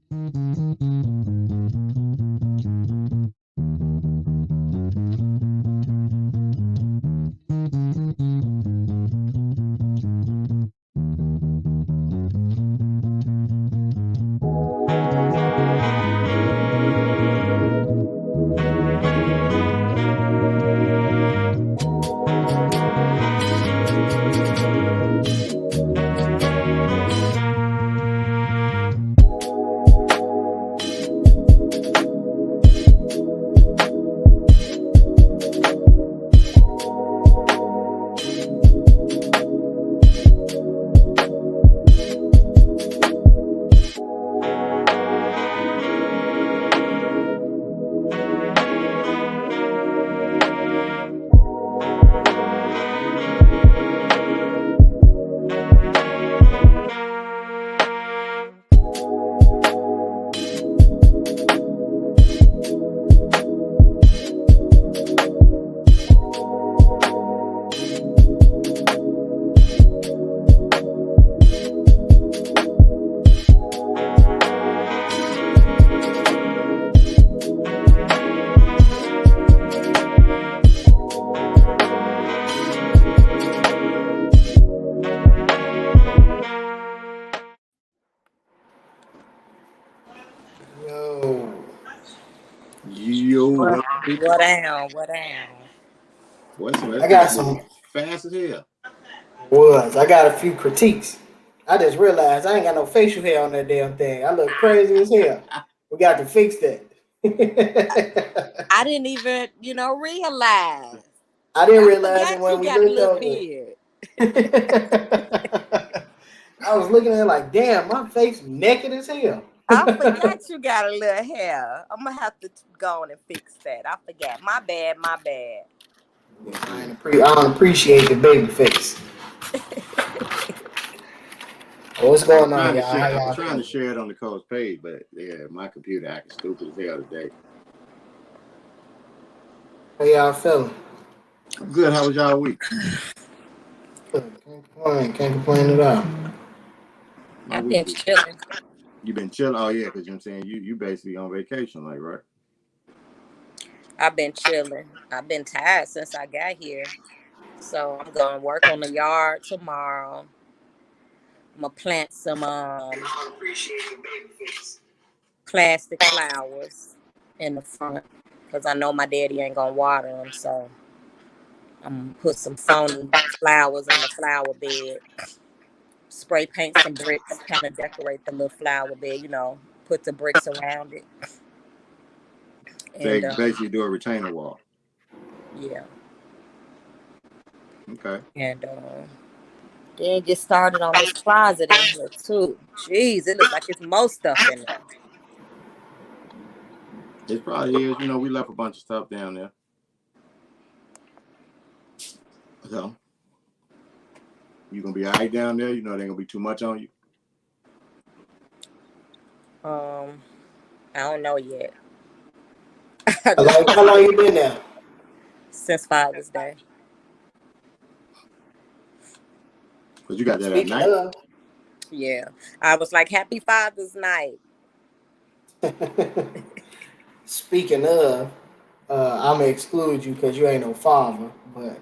Yo, Yo, What, what people? what down? What down? What's that I thing got moving some fast as hell? I got a few critiques. I just realized I ain't got no facial hair on that damn thing. I look crazy as hell. We got to fix that. I didn't even, realize. I didn't I realize it forgot when you we got a looked little over. beard. I was looking at it like, damn, my face naked as hell. I forgot you got a little hair. I'm gonna have to go on and fix that. I forgot. My bad. My bad. I don't appreciate the baby face. What's I was going on, trying to y'all? How share. I was y'all trying to feeling? share it on the coach page, but yeah, my computer acting stupid as hell today. How y'all feeling? I'm good. How was y'all week? Good. Can't complain. Can't complain at all. My I've week been was. chilling. You been chilling? Oh yeah, because you know what I'm saying you basically on vacation, like right? I've been chilling. I've been tired since I got here. So I'm gonna work on the yard tomorrow. I'm gonna plant some I don't appreciate the baby face. plastic flowers in the front because I know my daddy ain't gonna water them. So I'm gonna put some phony flowers in the flower bed. Spray paint some bricks, kind of decorate the little flower bed. Put the bricks around it, They and basically do a retainer wall. yeah, Okay. and then get started on this closet in here too. Jeez, it looks like it's more stuff in there. It probably is. You know, we left a bunch of stuff down there. So you gonna be all right down there. You know, it ain't gonna be too much on you. Um, I don't know yet. I How just long, put how long you been there? since Father's Day. Cause you got that at Speaking night. of, Yeah, I was like, Happy Father's Night. speaking of, I'm gonna exclude you because you ain't no father. But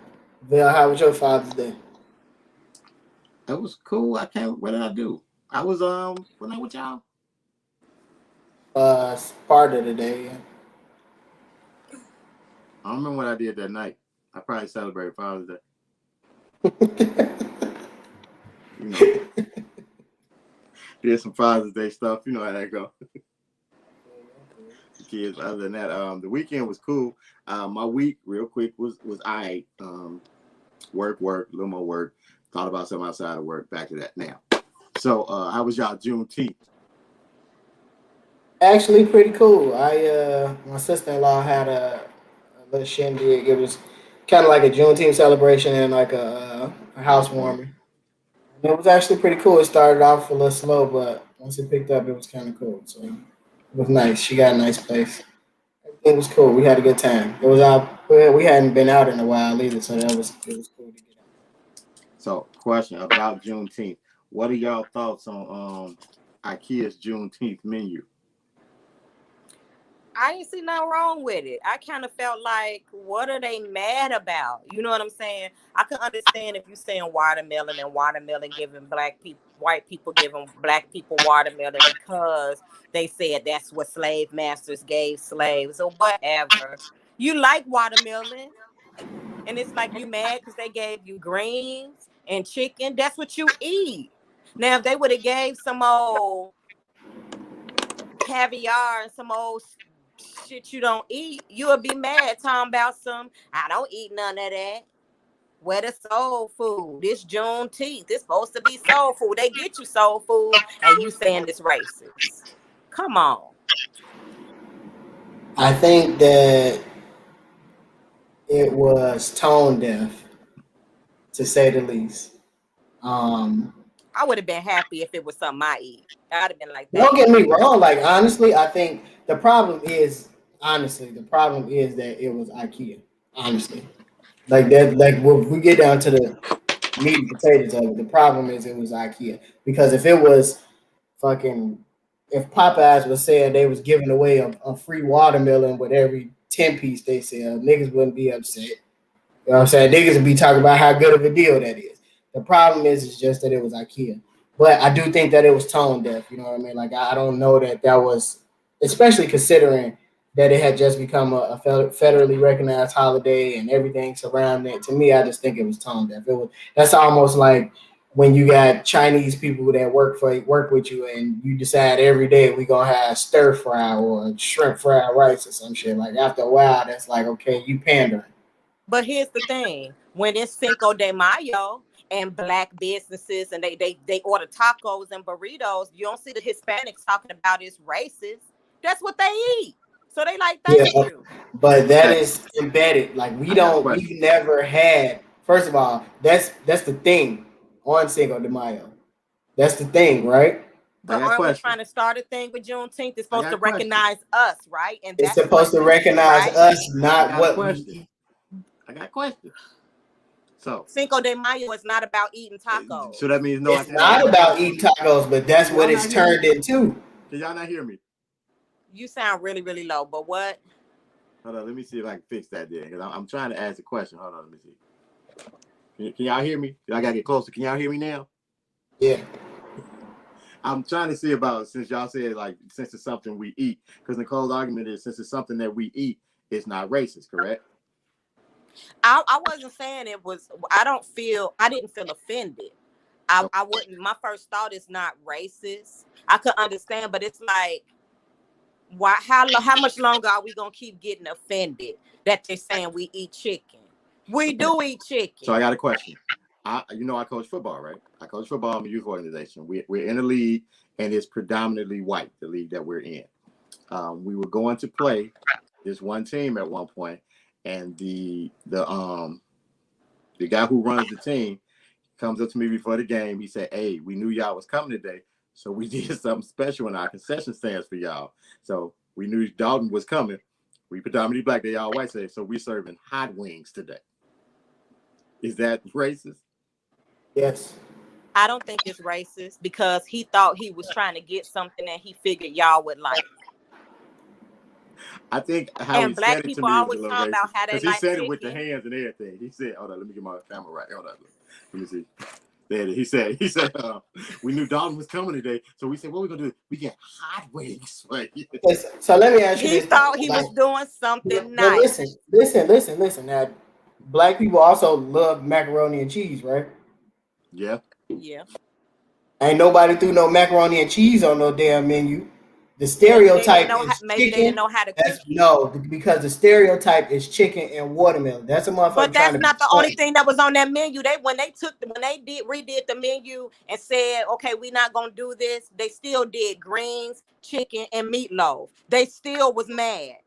Bill, how was your Father's Day? That was cool. I can't. What did I do? I was when I with y'all. Part of the day. I don't remember what I did that night. I probably celebrated Father's Day. You know, did some Father's Day stuff. You know how that go. The kids. Other than that, the weekend was cool. My week, real quick, was I work, a little more work. Thought about something outside of work. Back to that now. So, how was y'all Juneteenth? Actually, pretty cool. My sister in law had a little shindig. It was kind of like a Juneteenth celebration and like a Housewarming. housewarming. It was actually pretty cool. It started off a little slow, but once it picked up, it was kind of cool. So it was nice. She got a nice place. It was cool. We had a good time. It was out. We hadn't been out in a while either, so it was cool to get out. So, question about Juneteenth. What are y'all thoughts on IKEA's Juneteenth menu? I ain't see nothing wrong with it. I kind of felt like, what are they mad about? You know what I'm saying? I can understand if you saying watermelon and watermelon giving white people giving black people watermelon because they said that's what slave masters gave slaves or whatever. You like watermelon, and it's like you mad because they gave you greens and chicken. That's what you eat. Now, if they would have gave some old caviar and some old shit you don't eat, you'll be mad talking about some, I don't eat none of that. Where the soul food? This Juneteenth, it's supposed to be soul food. They get you soul food and you saying it's racist. Come on. I think that it was tone deaf, to say the least. I would have been happy if it was something I eat. I'd have been like that. Don't get me wrong. Like, honestly, I think the problem is that it was IKEA. Honestly, like that. Like, when we get down to the meat and potatoes of it, the problem is it was IKEA. Because if it was if Popeyes was saying they was giving away a free watermelon with every 10 piece they sell, niggas wouldn't be upset. You know what I'm saying? Niggas would be talking about how good of a deal that is. The problem is just that it was IKEA. But I do think that it was tone deaf. You know what I mean? Like, I don't know that was, especially considering that it had just become a federally recognized holiday and everything surrounding it. To me, I just think it was tone deaf. That's almost like when you got Chinese people that work with you and you decide every day we gonna have stir fry or shrimp fried rice or some shit. Like, after a while, that's like, okay, you pandering. But here's the thing: when it's Cinco de Mayo and black businesses and they order tacos and burritos, you don't see the Hispanics talking about it's racist. That's what they eat. So they like, thank you. But that is embedded. Like, we've never had. First of all, that's the thing on Cinco de Mayo. That's the thing, right? But aren't we trying to start a thing with Juneteenth? It's supposed to recognize us, right? And it's supposed to recognize us, not what we eat. I got a question. So Cinco de Mayo is not about eating tacos. So that means it's not about eating tacos, but that's what it's turned into. Can y'all not hear me? You sound really, really low, but what? Hold on, let me see if I can fix that there. Because I'm trying to ask a question. Hold on, let me see. Can y'all hear me? I gotta get closer. Can y'all hear me now? Yeah. I'm trying to see about, since y'all said, like, since it's something we eat, because Nicole's argument is since it's something that we eat, it's not racist, correct? I wasn't saying it was. I didn't feel offended. I wouldn't. My first thought is not racist. I could understand, but it's like, why? How much longer are we gonna keep getting offended that they're saying we eat chicken? We do eat chicken. So I got a question. I coach football, right? I coach football in a youth organization. We're in a league, and it's predominantly white, the league that we're in. We were going to play this one team at one point, and the guy who runs the team comes up to me before the game. He said, "Hey, we knew y'all was coming today, so we did something special in our concession stands for y'all. So we knew Dalton was coming. We predominantly black, they all white, so we're serving hot wings today." Is that racist? Yes. I don't think it's racist because he thought he was trying to get something that he figured y'all would like. I think how and he black said it to people me always was a talk little about how racist. they He like said chicken. it with the hands and everything. He said, "Hold on, let me get my camera right. Hold on, let me see." There, he said, "We knew Dalton was coming today, so we said, what we gonna do? We get hot wings." Right? So let me ask you He this. thought he was doing something nice. Listen. Now, black people also love macaroni and cheese, right? Yeah. Ain't nobody threw no macaroni and cheese on no damn menu. The stereotype maybe they didn't know how to cook it. No, because the stereotype is chicken and watermelon. That's a motherfucker. But that's not the only thing that was on that menu. When they redid the menu and said, okay, we're not gonna do this, they still did greens, chicken, and meatloaf. They still was mad.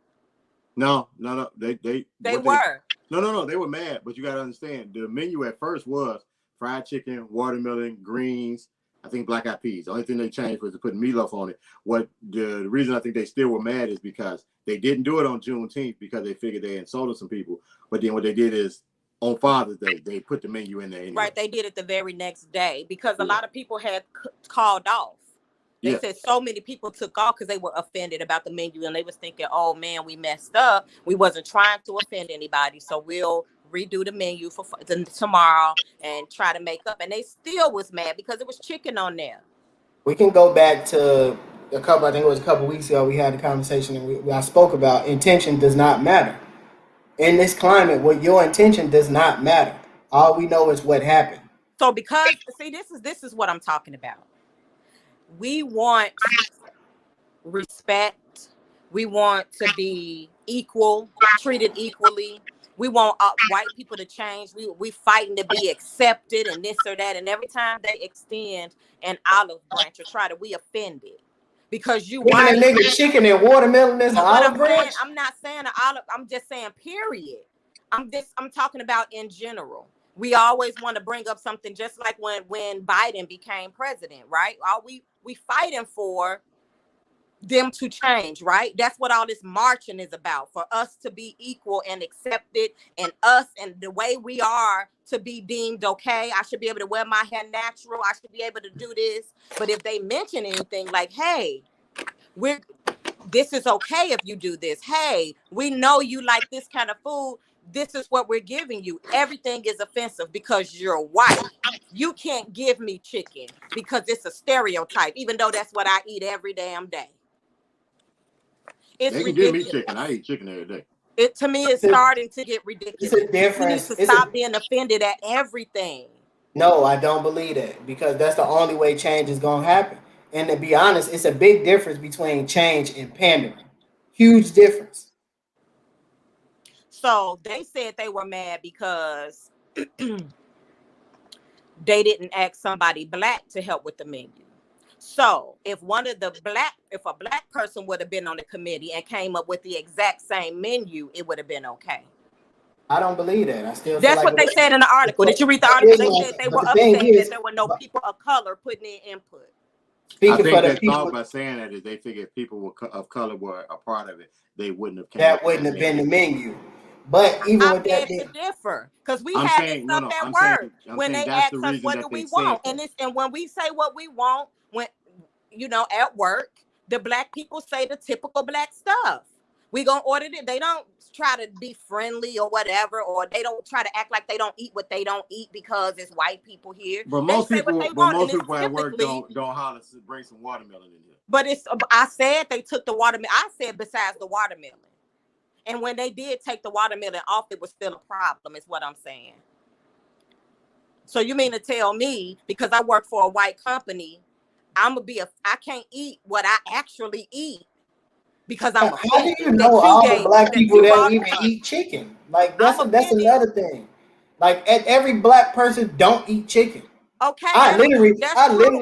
No. They were. No. They were mad, but you gotta understand the menu at first was fried chicken, watermelon, greens. I think black eyed peas. The only thing they changed was to put meatloaf on it. What the reason I think they still were mad is because they didn't do it on Juneteenth because they figured they insulted some people. But then what they did is on Father's Day, they put the menu in there anyway. Right, they did it the very next day because a lot of people had called off. They Yeah. said so many people took off because they were offended about the menu, and they was thinking, oh man, we messed up. We wasn't trying to offend anybody, so we'll redo the menu for tomorrow and try to make up. And they still was mad because it was chicken on there. We can go back to I think it was a couple weeks ago, we had a conversation and I spoke about intention does not matter. In this climate, what your intention does not matter. All we know is what happened. So because, see, this is what I'm talking about. We want respect. We want to be equal, treated equally. We want white people to change. We fighting to be accepted and this or that. And every time they extend an olive branch or try to, we offended because you Giving a white. nigga chicken and watermelon is an But what olive I'm branch? saying, I'm not saying an olive. I'm just saying period. I'm talking about in general. We always want to bring up something just like when Biden became president, right? All we fighting for them to change, right? That's what all this marching is about, for us to be equal and accepted, and us and the way we are to be deemed okay. I should be able to wear my hair natural. I should be able to do this. But if they mention anything like, hey, this is okay if you do this. Hey, we know you like this kind of food. This is what we're giving you. Everything is offensive because you're white. You can't give me chicken because it's a stereotype, even though that's what I eat every damn day. It's They can ridiculous. give me chicken. I eat chicken every day. It to me is starting to get ridiculous. It's a difference. We need to stop being offended at everything. No, I don't believe that because that's the only way change is gonna happen. And to be honest, it's a big difference between change and pandering. Huge difference. So they said they were mad because they didn't ask somebody black to help with the menu. So if a black person would have been on the committee and came up with the exact same menu, it would have been okay. I don't believe that. I still. That's what they said in the article. Did you read the article? They said they were upset that there were no people of color putting in input. I think they thought by saying that is they figured people of color were a part of it. They wouldn't have. That wouldn't have been the menu. But even with that, to differ because we had this stuff at work when they asked us what do we want, and when we say what we want, when at work, the black people say the typical black stuff. We gonna order it. They don't try to be friendly or whatever, or they don't try to act like they don't eat what they don't eat because it's white people here. But most people at work don't holler to bring some watermelon in here. But I said they took the watermelon. I said besides the watermelon. And when they did take the watermelon off, it was still a problem, is what I'm saying. So you mean to tell me, because I work for a white company, I can't eat what I actually eat because I'm how do you know all the black people that even eat chicken? Like that's another thing. Like every black person don't eat chicken. Okay, I literally,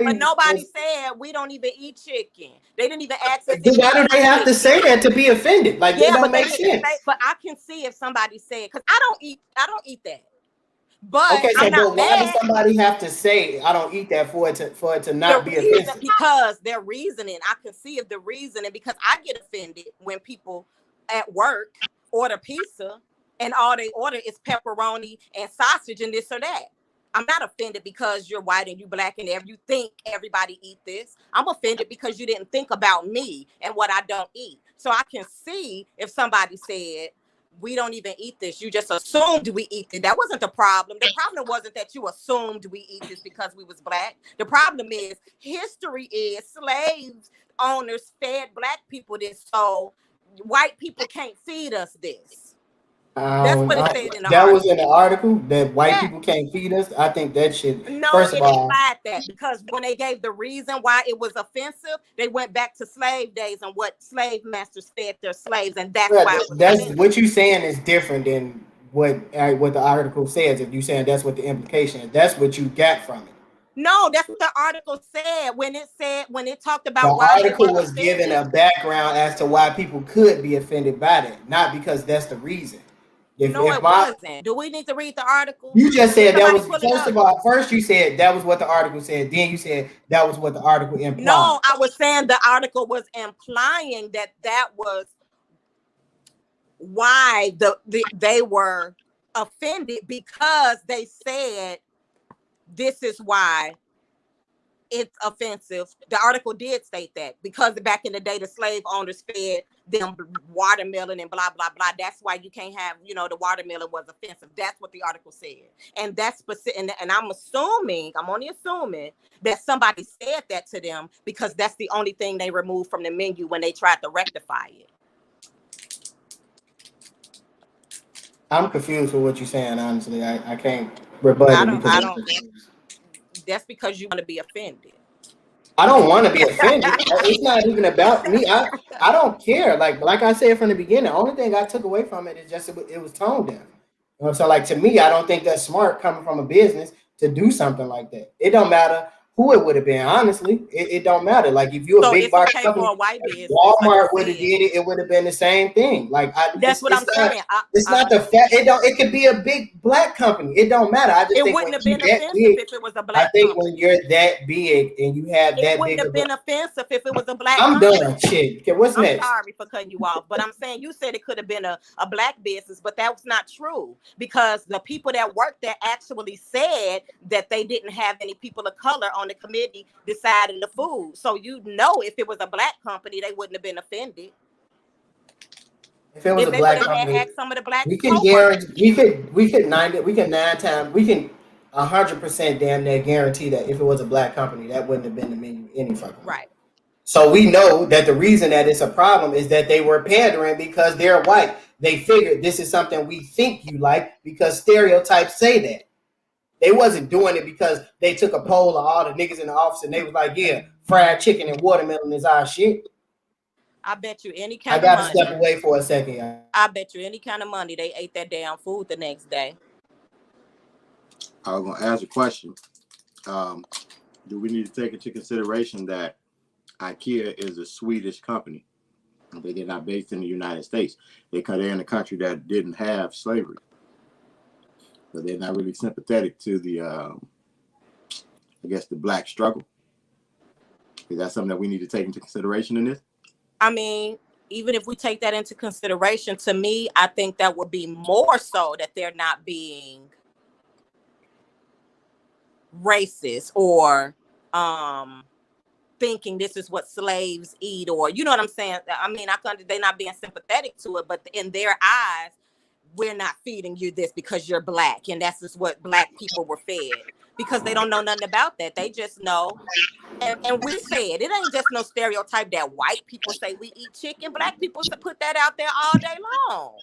but nobody said we don't even eat chicken. They didn't even ask us. Why do they have to say that to be offended? Like, yeah, but make sense. But I can see if somebody said, because I don't eat that. But okay, so but why does somebody have to say I don't eat that for it to not be offensive? Because their reasoning, I can see if the reasoning, because I get offended when people at work order pizza and all they order is pepperoni and sausage and this or that. I'm not offended because you're white and you black and you think everybody eat this. I'm offended because you didn't think about me and what I don't eat. So I can see if somebody said, we don't even eat this. You just assumed we eat it. That wasn't the problem. The problem wasn't that you assumed we eat this because we was black. The problem is history is slaves owners fed black people this. So white people can't feed us this. That's what it said in the article. That was in the article that white people can't feed us. I think that should. No, first it of all, implied that because when they gave the reason why it was offensive, they went back to slave days and what slave masters fed their slaves, and that's why. That's what you're saying is different than what the article says. If you're saying that's what the implication is, that's what you got from it. No, that's what the article said when it talked about the why article was giving a background as to why people could be offended by that, not because that's the reason. It wasn't. Do we need to read the article? You just said that was first of all. First, you said that was what the article said. Then you said that was what the article implied. No, I was saying the article was implying that was why they were offended because they said this is why it's offensive. The article did state that because back in the day, the slave owners fed them watermelon and blah, blah, blah. That's why you can't have, the watermelon was offensive. That's what the article said. And that's specific. And I'm only assuming that somebody said that to them because that's the only thing they removed from the menu when they tried to rectify it. I'm confused with what you're saying, honestly. I can't rebut it because that's because you want to be offended. I don't want to be offended. It's not even about me. I don't care. Like I said from the beginning, the only thing I took away from it is just it was tone deaf. So like to me, I don't think that's smart coming from a business to do something like that. It don't matter who it would have been. Honestly, it don't matter. Like if you're a big box company, Walmart would have did it. It would have been the same thing. Like that's what I'm saying. It's not the fact. It could be a big black company. It don't matter. I just think wouldn't have been offensive if it was a black. I think when you're that big and you have that big, it wouldn't have been offensive if it was a black. I'm done. Shit. Okay, what's next? I'm sorry for cutting you off, but I'm saying you said it could have been a black business, but that was not true because the people that worked there actually said that they didn't have any people of color on the committee deciding the food. So if it was a black company, they wouldn't have been offended. If it was a black company, some of the black we can guarantee we can 100% damn near guarantee that if it was a black company, that wouldn't have been the menu any fucking right. So we know that the reason that it's a problem is that they were pandering because they're white. They figured this is something we think you like because stereotypes say that. They wasn't doing it because they took a poll of all the niggas in the office and they was like, yeah, fried chicken and watermelon is our shit. I bet you any kind of money. I got to step away for a second, y'all. I bet you any kind of money they ate that damn food the next day. I was going to ask a question. Do we need to take into consideration that IKEA is a Swedish company? They're not based in the United States. They're in a country that didn't have slavery. So they're not really sympathetic to the, the black struggle. Is that something that we need to take into consideration in this? I mean, even if we take that into consideration, to me, I think that would be more so that they're not being racist or thinking this is what slaves eat, or you know what I'm saying? I mean, they're not being sympathetic to it, but in their eyes, we're not feeding you this because you're black, and that's just what black people were fed. Because they don't know nothing about that. They just know, and we said it ain't just no stereotype that white people say we eat chicken. Black people put that out there all day long.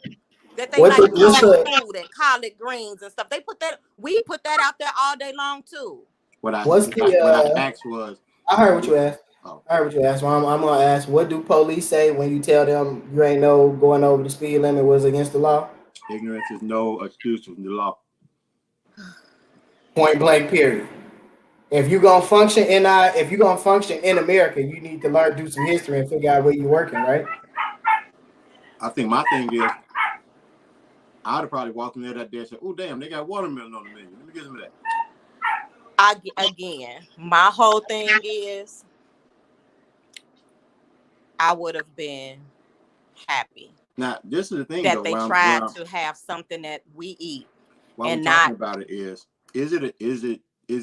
That they like food and collard greens and stuff. We put that out there all day long too. What I asked was, I heard what you asked. I heard what you asked. Well, I'm gonna ask, what do police say when you tell them you ain't know going over the speed limit was against the law? Ignorance is no excuse from the law. Point blank, period. If you're gonna function in America, you need to learn, do some history, and figure out where you're working, right? I think my thing is, I'd have probably walked in there that day and said, "Oh damn, they got watermelon on the menu. Let me get some of that." Again, my whole thing is, I would have been happy. Now, this is the thing that they tried to have something that we eat, and not about it is it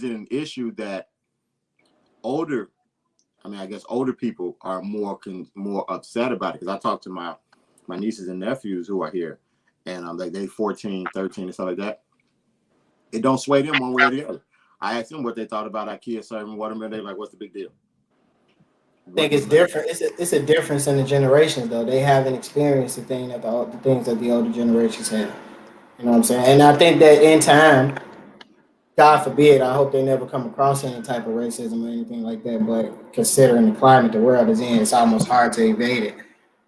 an issue that older people are more upset about it? Because I talked to my nieces and nephews who are here, and like they 14, 13 and stuff like that. It don't sway them one way or the other. I asked them what they thought about IKEA serving watermelon. They're like, "What's the big deal?" I think it's different. It's a difference in the generations, though. They haven't experienced the things that the older generations have. You know what I'm saying? And I think that in time, God forbid, I hope they never come across any type of racism or anything like that. But considering the climate the world is in, it's almost hard to evade it.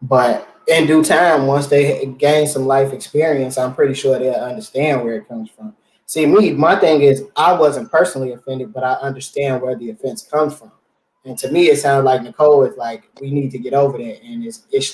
But in due time, once they gain some life experience, I'm pretty sure they'll understand where it comes from. See, my thing is, I wasn't personally offended, but I understand where the offense comes from. And to me, it sounds like Nicole is like, we need to get over that, and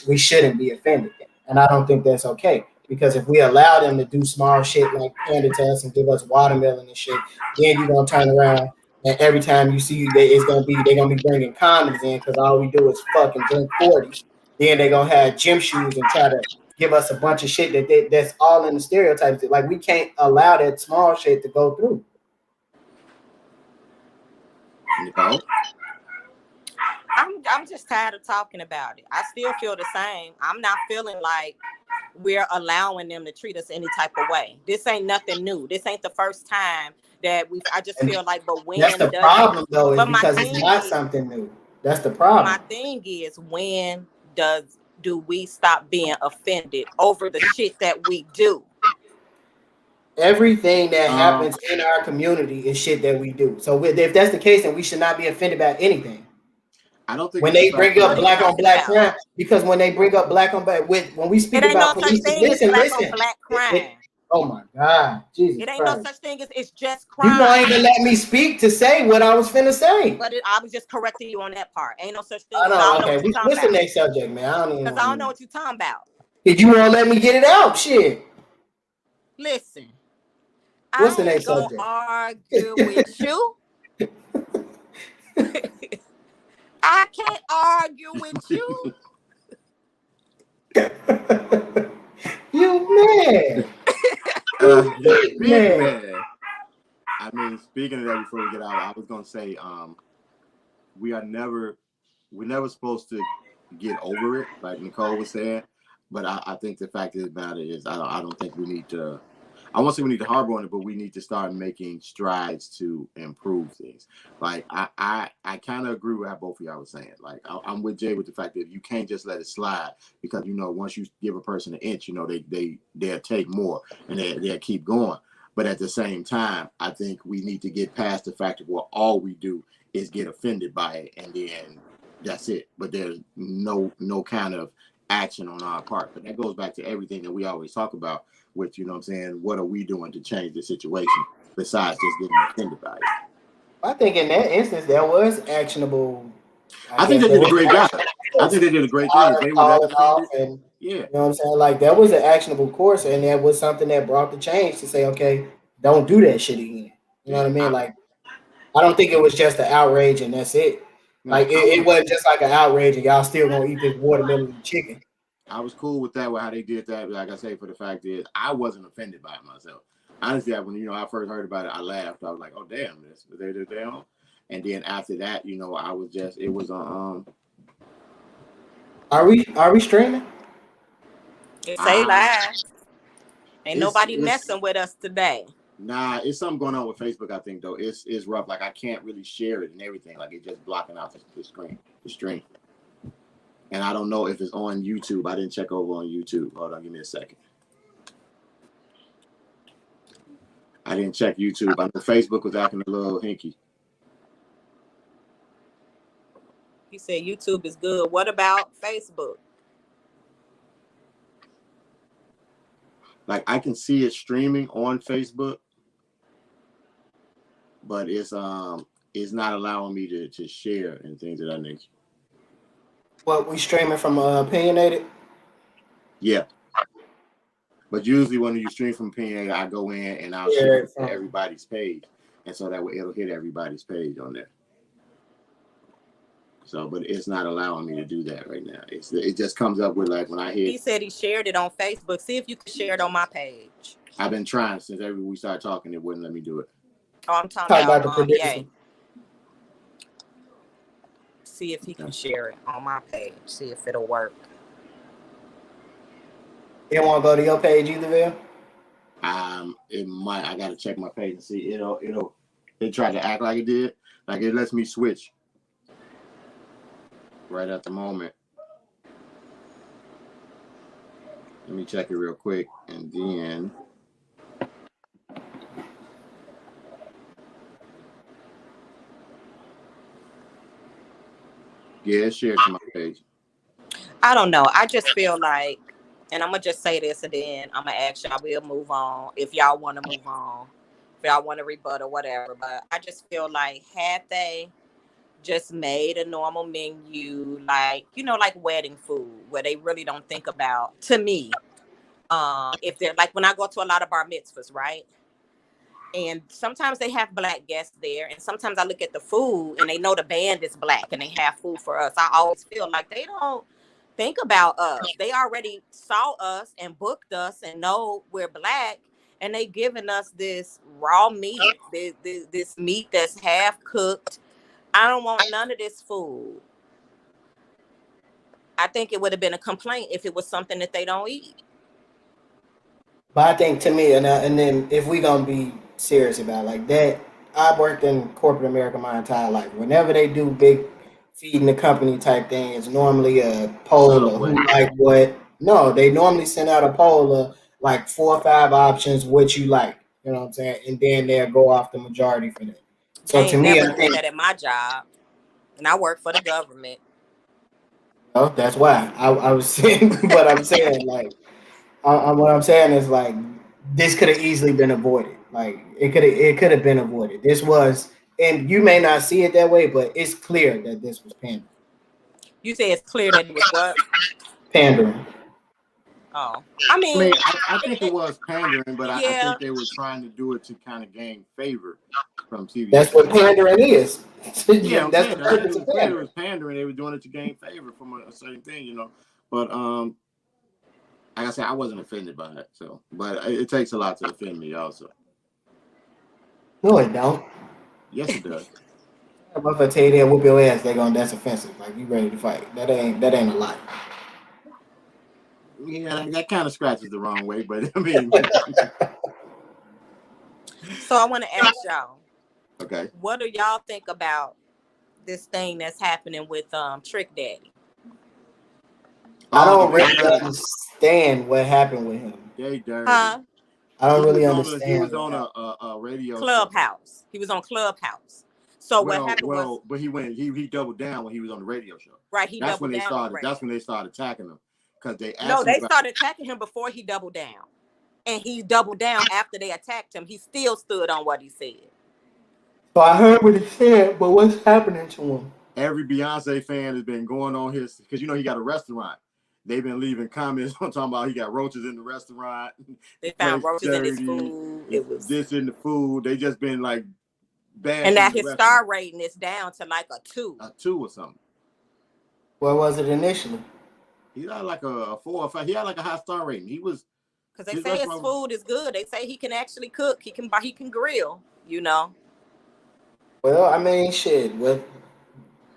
we shouldn't be offended. And I don't think that's okay, because if we allow them to do small shit like pander to us and give us watermelon and shit, then you're gonna turn around and every time you see they're gonna be bringing condoms in because all we do is fucking drink 40. Then they're gonna have gym shoes and try to give us a bunch of shit that's all in the stereotypes. Like, we can't allow that small shit to go through. Nicole? I'm just tired of talking about it. I still feel the same. I'm not feeling like we're allowing them to treat us any type of way. This ain't nothing new. This ain't the first time that I just feel like, but when that's the does problem though, is but my because it's thing not is, something new. That's the my problem. thing is, when do we stop being offended over the shit that we do? Everything that happens in our community is shit that we do. So if that's the case, then we should not be offended by anything. I don't think When it's they the fact bring up that- black on black crime, because when they bring up black on black, when we speak It ain't no about such police, thing as listen, black on listen. black crime. Oh my God, Jesus It ain't no Christ! such thing as, it's just You crime. won't even let me speak to say what I was finna say. But I was just correcting you on that part. Ain't no such thing. I I know. don't know Okay, what you're talking what's the about. next subject, man? I don't even. Because I don't know what you're talking about. Did you won't let me get it out? Shit. Listen, What's the I ain't next gonna subject? argue with you. I can't argue with you. You man. big Man. man. I mean, speaking of that, before we get out, I was gonna say, we're never supposed to get over it, like Nicole was saying. But I think the fact about it is, I don't think we need to. I won't say we need to harbor on it, but we need to start making strides to improve things. Like I kind of agree with how both of y'all were saying. Like I'm with Jay with the fact that you can't just let it slide, because once you give a person an inch, they'll take more and they'll keep going. But at the same time, I think we need to get past the fact of all we do is get offended by it, and then that's it. But there's no kind of action on our part. But that goes back to everything that we always talk about, which, what are we doing to change the situation besides just getting offended by it? I think in that instance, there was actionable. I think they did a great job. I think they did a great thing. If they were that offended, and, yeah. You know what I'm saying? Like, that was an actionable course, and that was something that brought the change to say, okay, don't do that shit again. You know what I mean? Like, I don't think it was just an outrage and that's it. Like, it wasn't just like an outrage and y'all still gonna eat this watermelon and chicken. I was cool with that, with how they did that. Like I say, for the fact is, I wasn't offended by it myself. Honestly, when I first heard about it, I laughed. I was like, "Oh damn, this they're down." And then after that, I was just, it was Are we streaming? It say live. Ain't nobody messing with us today. Nah, it's something going on with Facebook. I think though, it's rough. Like I can't really share it and everything. Like it's just blocking out the stream. And I don't know if it's on YouTube. I didn't check over on YouTube. Hold on, give me a second. I didn't check YouTube. I know Facebook was acting a little hinky. He said YouTube is good. What about Facebook? Like I can see it streaming on Facebook, but it's not allowing me to share and things of that nature. What, we streaming from Opinionated? Yeah. But usually when you stream from Opinionated, I go in and I'll share it to everybody's page. And so that way it'll hit everybody's page on there. So, but it's not allowing me to do that right now. It just comes up with like when I hit. He said he shared it on Facebook. See if you can share it on my page. I've been trying since we started talking. It wouldn't let me do it. Oh, I'm talking about the producer. See if he can share it on my page. See if it'll work. You don't want to go to your page either, Bill? It might. I gotta check my page and see. It tried to act like it did. Like it lets me switch right at the moment. Let me check it real quick, and then yeah, share it to my page. I don't know. I just feel like, and I'm gonna just say this, and then I'm gonna ask y'all. We'll move on if y'all want to move on, if y'all want to rebut or whatever. But I just feel like, had they just made a normal menu, like like wedding food, where they really don't think about, to me, if they're like when I go to a lot of bar mitzvahs, right? And sometimes they have black guests there, and sometimes I look at the food and they know the band is black and they have food for us. I always feel like they don't think about us. They already saw us and booked us and know we're black, and they giving us this raw meat, this meat that's half cooked. I don't want none of this food. I think it would have been a complaint if it was something that they don't eat. But I think to me, and then if we gonna be serious about it like that, I worked in corporate America my entire life. Whenever they do big feeding the company type thing, it's normally a poll of who like what. No, they normally send out a poll of like 4 or 5 options what you like. You know what I'm saying? And then they'll go off the majority for that. They So to ain't me, never I do think that at my job, and I work for the government. oh, that's why I was saying. But I'm saying like what I'm saying is like this could have easily been avoided. Like it could have been avoided. This was, and you may not see it that way, but it's clear that this was pandering. You say it's clear that it was what? Pandering. Oh, I mean, I think it was pandering, but I yeah. think they were trying to do it to kind of gain favor from CBS. That's what pandering is. Yeah, I'm That's saying the that. purpose It of was clear it pandering. was pandering. They were doing it to gain favor from a certain thing, you know. But like I said, I wasn't offended by it. So, but it takes a lot to offend me, also. No, it don't. Yes, it does. If I tell you that whoop your ass, that's offensive. Like you ready to fight. That ain't a lot. Yeah, that kind of scratches the wrong way, but I mean. So I want to ask y'all. Okay. What do y'all think about this thing that's happening with Trick Daddy? I don't really understand what happened with him. Jay Dirty. Huh? I don't really understand. He was on a radio Clubhouse. He was on Clubhouse. So what happened was, but he doubled down when he was on the radio show. Right, That's when they started attacking him because they asked they started attacking him before he doubled down, and he doubled down after they attacked him. He still stood on what he said. So I heard what he said, but what's happening to him? Every Beyonce fan has been going on his because he got a restaurant. They've been leaving comments on talking about he got roaches in the restaurant. They found roaches in his food. It was this in the food. They just been like bad. And that his star rating is down to like a 2. A 2 or something. What was it initially? He had like a 4 or 5. He had like a high star rating. He was because they say his food is good. They say he can actually cook. He can grill. You know. Well, I mean, shit. What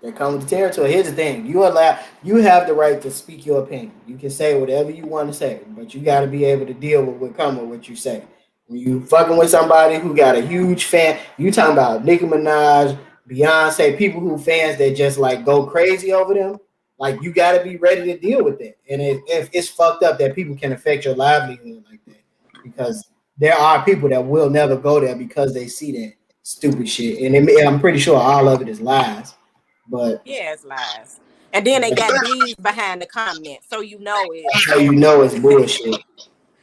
that comes with the territory. Here's the thing: you have the right to speak your opinion. You can say whatever you want to say, but you got to be able to deal with what comes with what you say. When you fucking with somebody who got a huge fan, you talking about Nicki Minaj, Beyonce, people who fans that just like go crazy over them. Like you got to be ready to deal with it. And if it's fucked up that people can affect your livelihood like that, because there are people that will never go there because they see that stupid shit, and I'm pretty sure all of it is lies. But yeah, it's lies. And then they got bees behind the comments, so you know it. So you know it's bullshit.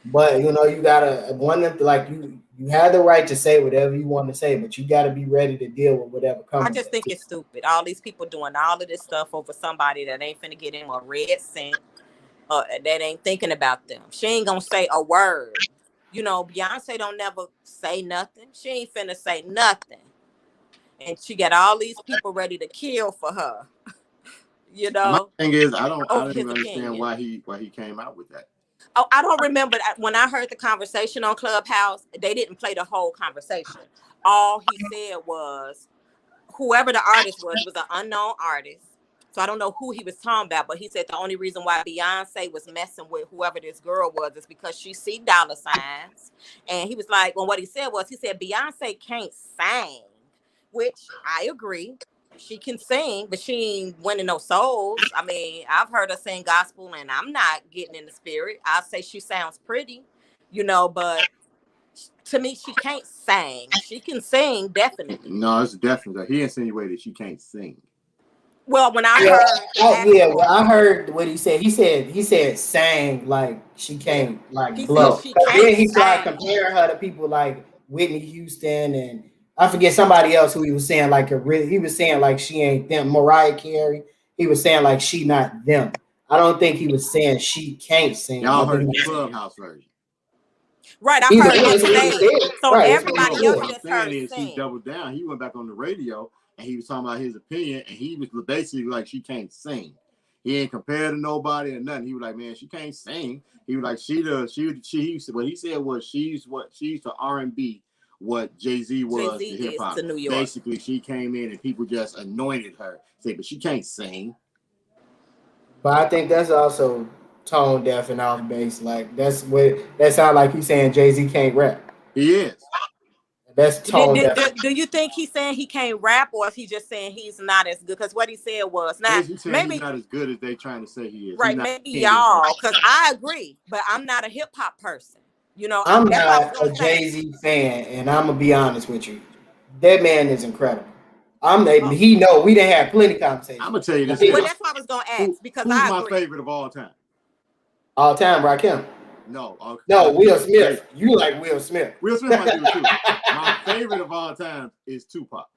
But you know you gotta want them to like you have the right to say whatever you want to say, but you gotta be ready to deal with whatever comes. I just think it's stupid. All these people doing all of this stuff over somebody that ain't finna get him a red cent, that ain't thinking about them. She ain't gonna say a word. You know, Beyonce don't never say nothing. She ain't finna say nothing. And she got all these people ready to kill for her. You know. My thing is, I don't even understand why he came out with that. Oh, I don't remember when I heard the conversation on Clubhouse. They didn't play the whole conversation. All he said was, whoever the artist was an unknown artist. So I don't know who he was talking about, but he said the only reason why Beyonce was messing with whoever this girl was is because she see dollar signs. And he was like, well, what he said Beyonce can't sing, which I agree. She can sing, but she ain't winning no souls. I mean, I've heard her sing gospel and I'm not getting in the spirit. I'll say she sounds pretty, you know, but to me, she can't sing. She can sing, definitely. No, it's definitely. He insinuated she can't sing. Well, when I heard, I heard what he said. He said sang like she can't like blow. Then he started comparing her to people like Whitney Houston and I forget somebody else who he was saying like he was saying like she ain't them. Mariah Carey. He was saying like she not them. I don't think he was saying she can't sing. Y'all heard the Clubhouse version. Right, I heard it today. So right, everybody else just heard is he doubled down. He went back on the radio and he was talking about his opinion, and he was basically like, she can't sing. He ain't compared to nobody or nothing. He was like, man, she can't sing. He was like, what he said was she's the R&B what Jay-Z was Jay-Z to hip is hop. to New York. Basically, she came in and people just anointed her. Say, but she can't sing. But I think that's also tone deaf and off base. Like that sound like he's saying Jay-Z can't rap. He is. That's tone deaf. Do you think he's saying he can't rap, or is he just saying he's not as good? Because what he said was not He's saying maybe he's not as good as they trying to say he is. right, maybe y'all, because I agree, but I'm not a hip hop person. You know, I'm that's what I was not gonna a say. Jay-Z fan, and I'm gonna be honest with you. That man is incredible. Oh. He know we didn't have plenty conversations. I'm gonna tell you this. Well, that's what I was gonna ask because who's I my agree. favorite of all time? All time, Rakim. No, Will Smith. You like Will Smith. Will Smith I do too. My favorite of all time is Tupac.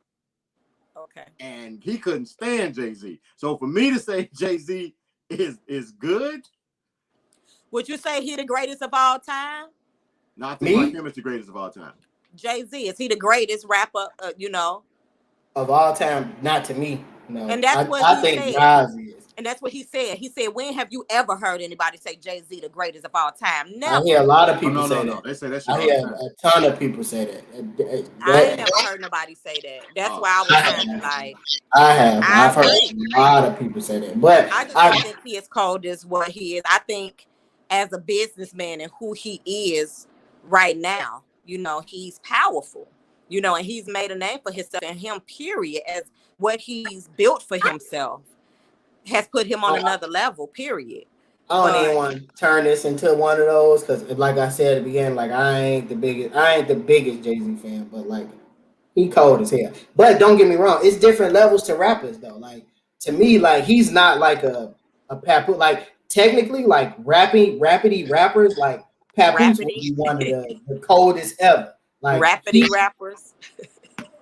Okay. And he couldn't stand Jay-Z. So for me to say Jay-Z is good. Would you say he the greatest of all time? No, I think Rakim is the greatest of all time. Jay-Z, is he the greatest rapper, you know? Of all time, not to me. No. And that's what I he think said. Nas is. And that's what he said. He said, when have you ever heard anybody say Jay-Z the greatest of all time? Never. I hear a lot of people say that. No. They say that shit I hear a ton of people say that. I ain't never heard nobody say that. That's why I was kind of like. I've heard a lot of people say that. But I just don't think he is cold as what he is. I think as a businessman and who he is right now, you know, he's powerful, you know, and he's made a name for himself, and him, period, as what he's built for himself has put him on another level, period. I don't even want to turn this into one of those because, like I said at the beginning, like I ain't the biggest Jay-Z fan, but like he cold as hell. But don't get me wrong, it's different levels to rappers though. Like to me, like he's not like a Papoose. Like technically, like rapidy rappers, like Papoose would be one of the coldest ever. Like rapidy rappers.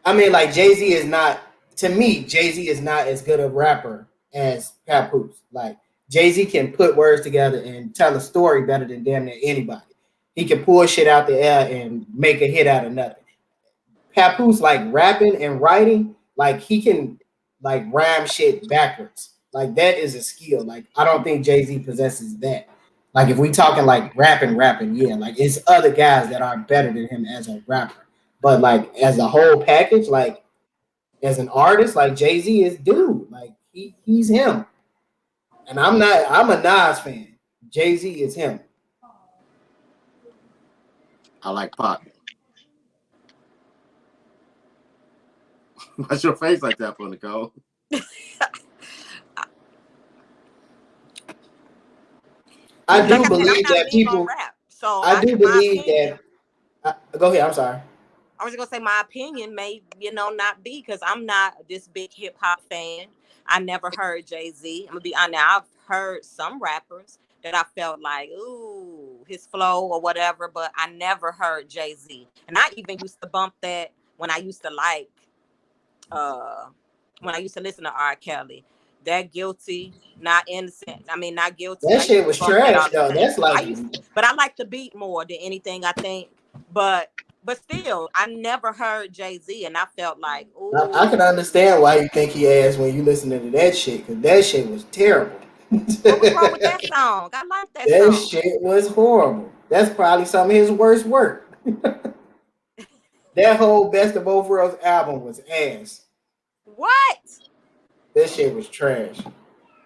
I mean, like Jay-Z is not, to me, Jay-Z is not as good a rapper as Papoose. Like Jay-Z can put words together and tell a story better than damn near anybody. He can pull shit out the air and make a hit out of nothing. Papoose, like rapping and writing, like he can like rhyme shit backwards. Like that is a skill. Like I don't think Jay-Z possesses that. Like if we talking like rapping, yeah, like it's other guys that are better than him as a rapper. But like as a whole package, like as an artist, like Jay-Z is dude. Like he's him. And I'm a Nas fan. Jay-Z is him. I like Pac. What's your face like that for, Nicole? I do believe that people. So I do believe that. Go ahead. I'm sorry. I was gonna say my opinion may, not be because I'm not this big hip hop fan. I never heard Jay-Z. I'm gonna be honest. I've heard some rappers that I felt like, ooh, his flow or whatever, but I never heard Jay-Z. And I even used to bump that when I used to when I used to listen to R. Kelly. That Guilty, Not Innocent. I mean, Not Guilty. That shit was trash, though. That's like. But I like the beat more than anything, I think. But still, I never heard Jay-Z, and I felt like, ooh. I can understand why you think he asked when you listening to that shit, because that shit was terrible. What was wrong with that song? I like that song. That shit shit was horrible. That's probably some of his worst work. That whole Best of Both Worlds album was ass. What? That shit was trash.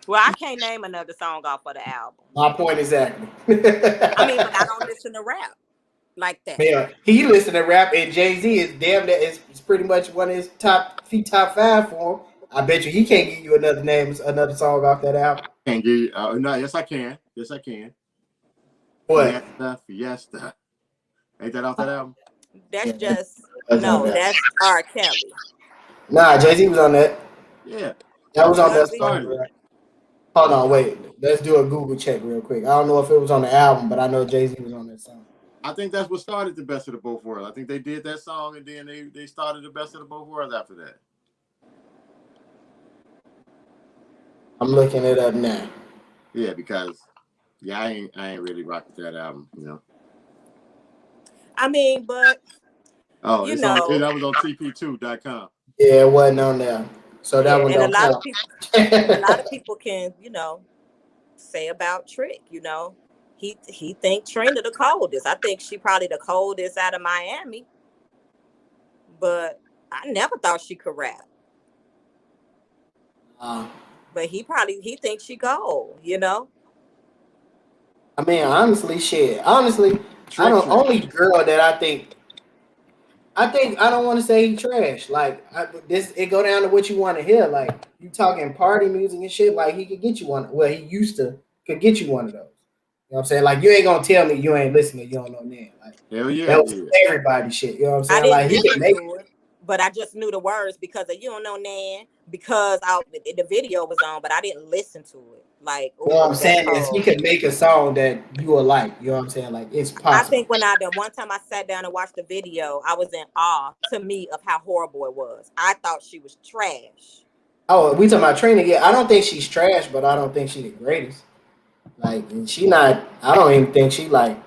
Well, I can't name another song off of the album. My point exactly. I mean, but I don't listen to rap like that. Yeah, he listened to rap, and Jay-Z is damn that it's pretty much one of his top 5 for him. I bet you he can't give you another song off that album. Can't give you. No, yes I can. Yes I can. What? Fiesta. Ain't that off that album? That's just that's R. Kelly. Nah, Jay-Z was on that. Yeah. That was on that song. Hold on, wait. Let's do a Google check real quick. I don't know if it was on the album, but I know Jay-Z was on that song. I think that's what started the Best of the Both Worlds. I think they did that song, and then they started the Best of the Both Worlds after that. I'm looking it up now. Yeah, because I ain't really rocked that album, I mean, but that was on TP2.com. Yeah, it wasn't on there. So that one don't count. A lot of people can, say about Trick, he think Trina the coldest. I think she probably the coldest out of Miami. but I never thought she could rap. But he thinks she gold, you know. I mean, honestly, shit. Honestly, I don't. Only girl that I think I don't want to say he trash. Like it go down to what you want to hear. Like you talking party music and shit. Like he could get you one. Well, he used to could get you one of those. You know what I'm saying? Like you ain't gonna tell me you ain't listening. You don't know Nan. Like hell yeah, that was everybody shit. You know what I'm saying? I didn't like he could make it, but I just knew the words because of You Don't Know Nan, because the video was on, but I didn't listen to it. Like you know what I'm saying is he could make a song that you will like. You know what I'm saying? Like it's possible. I think when the one time I sat down and watched the video, I was in awe to me of how horrible it was. I thought she was trash. Oh, we talking about Trina? Yeah, I don't think she's trash, but I don't think she's the greatest. Like she not. I don't even think she like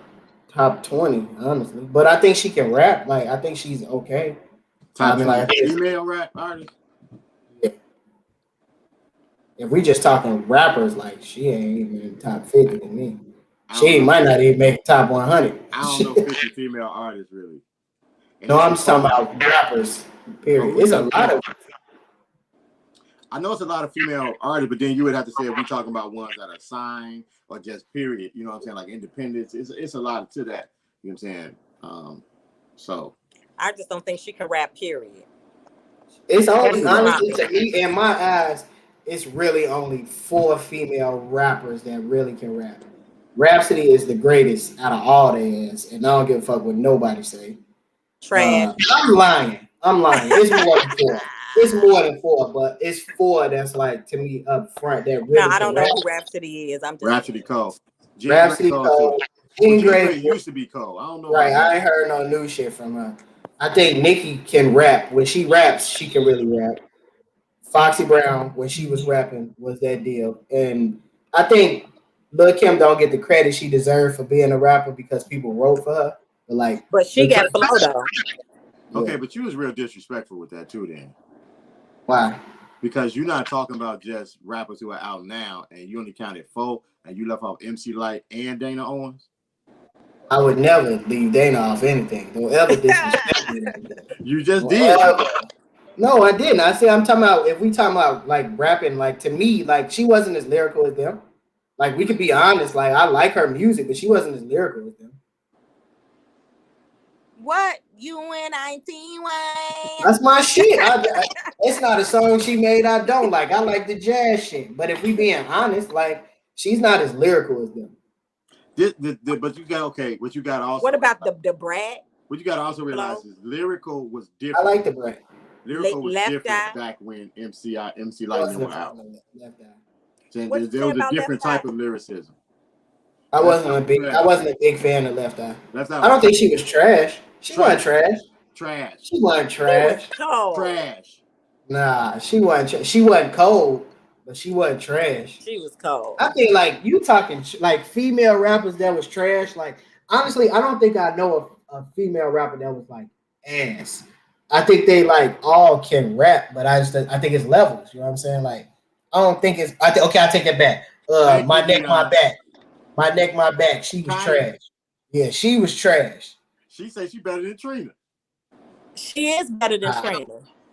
top 20, honestly. But I think she can rap. Like I think she's okay. Top like female rap artist. Yeah. If we just talking rappers, like she ain't even in top 50 to me. She might not even make top 100. I don't know 50 female artists really. And no, I'm just talking about rappers. Period. It's a lot of. I know it's a lot of female artists, but then you would have to say if we're talking about ones that are signed or just period, you know what I'm saying, like independence. It's a lot to that. You know what I'm saying? So I just don't think she can rap. Period. It's only honestly to me, in my eyes, it's really only 4 female rappers that really can rap. Rhapsody is the greatest out of all their ass, and I don't give a fuck what nobody say. Trash. I'm lying. It's more than 4. It's more than 4, but it's 4 that's like to me up front that really. No, I don't know who Rhapsody is. I'm just Rhapsody Cole. Rhapsody Cole. Jean Grae used to be Cole. I don't know. Right, I ain't heard no new shit from her. I think Nicki can rap. When she raps, she can really rap. Foxy Brown, when she was rapping, was that deal. And I think Lil' Kim don't get the credit she deserved for being a rapper because people wrote for her. But she got flow though. Okay, but you was real disrespectful with that too then. Why? Because you're not talking about just rappers who are out now and you only counted 4 and you left off MC Lyte and Dana Owens. I would never leave Dana off anything. Don't ever disrespect me. You just did. No, I didn't. I said I'm talking about if we talking about like rapping, like to me, like she wasn't as lyrical as them. Like we could be honest, like I like her music, but she wasn't as lyrical as them. What? You and 19 Wayne? That's my shit. It's not a song she made I don't like. I like the jazz shit. But if we being honest, like she's not as lyrical as them. But you got what you got also. What about the Brat? What you got to also realize is lyrical was different. I like the Brat. Lyrical was different back when MC Lyte went out. There was a different type of lyricism. I wasn't a big fan of Left Eye. I don't think she was trash. She wasn't trash. She wasn't trash. Trash. Nah, she wasn't. She wasn't cold, but she wasn't trash. She was cold. I think like you talking like female rappers that was trash. Like honestly, I don't think I know a female rapper that was like ass. I think they like all can rap, but I think it's levels. You know what I'm saying? Like I don't think it's. I take that back. My neck, my back. My neck, my back. She was trash. Yeah, she was trash. She said she better than Trina. She is better than Trina.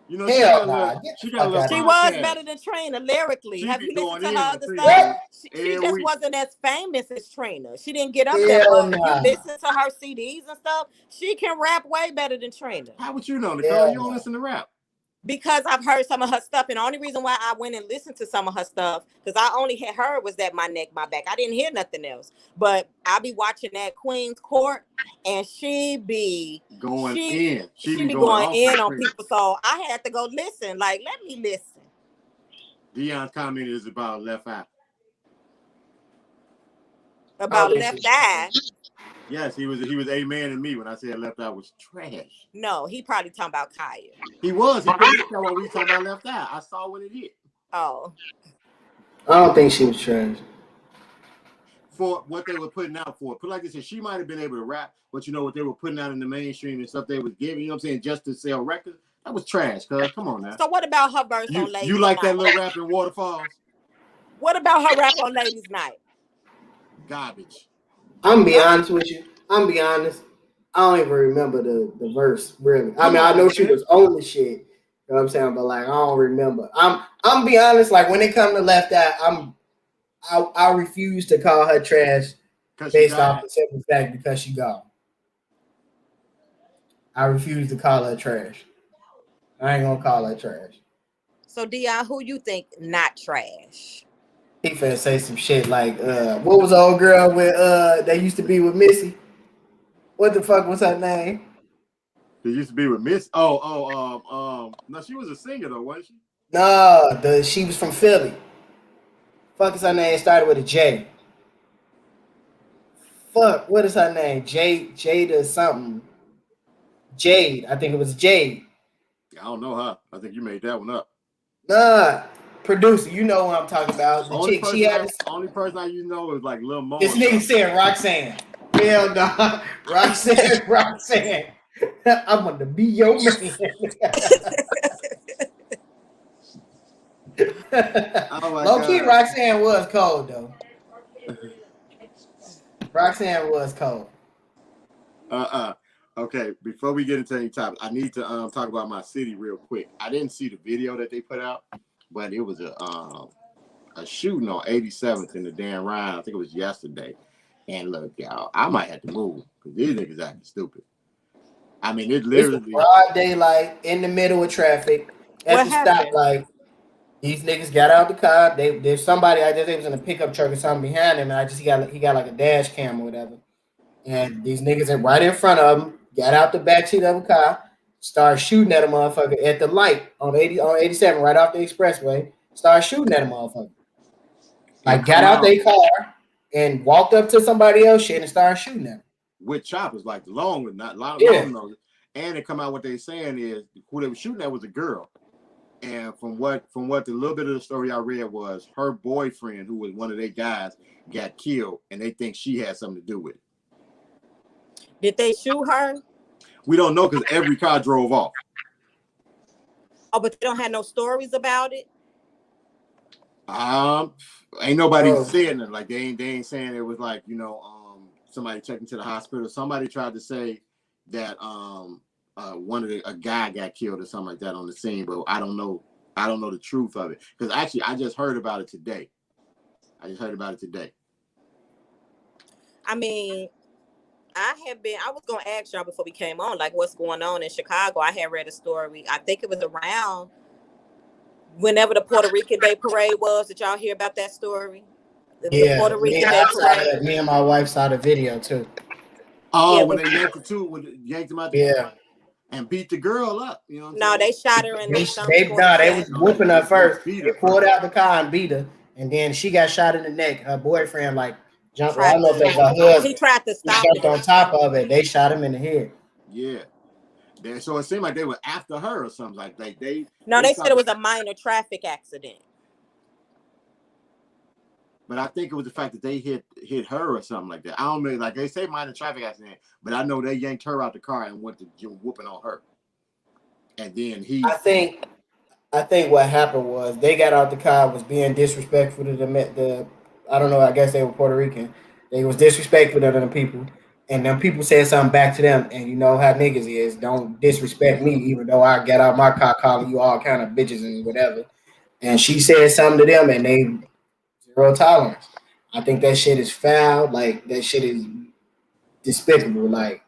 You know, she was better than Trina lyrically. Have you listened to her other stuff? She just wasn't as famous as Trina. She didn't get up there. But you listen to her CDs and stuff. She can rap way better than Trina. How would you know, Nicole? You don't listen to rap. Because I've heard some of her stuff, and the only reason why I went and listened to some of her stuff, because I only had heard was that My Neck, My Back. I didn't hear nothing else. But I be watching that Queen's Court, and she be going in. She be going in on people. So I had to go listen. Like, let me listen. Dion's comment is about Left Eye. About Left Eye. Yes, he was a man in me when I said Left Eye was trash. No, he probably talking about Kaya. He was. He probably talking about we talking about Left Eye. I saw when it hit. Oh. I don't think she was trash. For what they were putting out for. Put like I said, she might have been able to rap, but you know what they were putting out in the mainstream and stuff they was giving, you know what I'm saying, just to sell records, that was trash, cuz. Come on now. So what about her verse on Ladies' Night? You like that little rap in Waterfalls? What about her rap on Ladies' Night? Garbage. I'm gonna be honest with you. I don't even remember the verse really. I mean, I know she was on the shit. You know what I'm saying? But like, I don't remember. I'm be honest. Like when it comes to Left Eye, I refuse to call her trash based off the simple fact because she gone. I refuse to call her trash. I ain't gonna call her trash. So Dion, who you think not trash? He finna say some shit like, what was the old girl with that used to be with Missy? What the fuck was her name? They used to be with Miss. No, she was a singer though, wasn't she? No, she was from Philly. Fuck is her name? Started with a J. Fuck, what is her name? Jada something. Jade, I think it was Jade. I don't know her. I think you made that one up. Nah, producer, you know what I'm talking about. The chick, she had only person I know is like Lil Mo. This nigga said Roxanne. Hell no, Roxanne. I'm gonna be your man. Low key, Roxanne was cold though. Roxanne was cold. Okay, before we get into any topic, I need to talk about my city real quick. I didn't see the video that they put out, but it was a shooting on 87th in the Dan Ryan. I think it was yesterday. And look, y'all, I might have to move because these niggas acting stupid. I mean, it literally it's broad daylight in the middle of traffic at the stoplight. These niggas got out the car. There's somebody, I just think was in a pickup truck or something behind him, and he got like a dash cam or whatever. And these niggas are right in front of him, got out the backseat of the car, started shooting at a motherfucker at the light on 87, right off the expressway. Started shooting at a motherfucker. Like got out their car and walked up to somebody else shit and started shooting at them. With choppers, like the long one, not long nose. And they come out what they saying is who they were shooting at was a girl. And from what the little bit of the story I read was her boyfriend, who was one of their guys, got killed, and they think she had something to do with it. Did they shoot her? We don't know because every car drove off. Oh, but they don't have no stories about it. Ain't nobody saying it. Like they ain't saying it was like somebody checking to the hospital. Somebody tried to say that a guy got killed or something like that on the scene, but I don't know the truth of it because actually I just heard about it today. I mean, I was gonna ask y'all before we came on, like what's going on in Chicago. I had read a story. I think it was around whenever the Puerto Rican Day Parade was. Did y'all hear about that story? The Puerto Rican Day Parade. Me and my wife saw the video too. Oh, yeah, when they yanked them out and beat the girl up. You know what I'm saying? They shot her in the they was whooping her first. They pulled out the car and beat her, and then she got shot in the neck. Her boyfriend jumped. I don't know if it was her husband. He tried to stop. He jumped on top of it. They shot him in the head. Yeah. So it seemed like they were after her or something like they. No, they said it was a minor traffic accident. But I think it was the fact that they hit her or something like that. I don't know, like they say minor traffic accident, but I know they yanked her out the car and went to whooping on her. And then I think what happened was they got out the car, was being disrespectful to the I don't know, I guess they were Puerto Rican. They was disrespectful to them people. And then people said something back to them. And you know how niggas is. Don't disrespect me, even though I get out my car calling you all kind of bitches and whatever. And she said something to them and they zero tolerance. I think that shit is foul. Like that shit is despicable. Like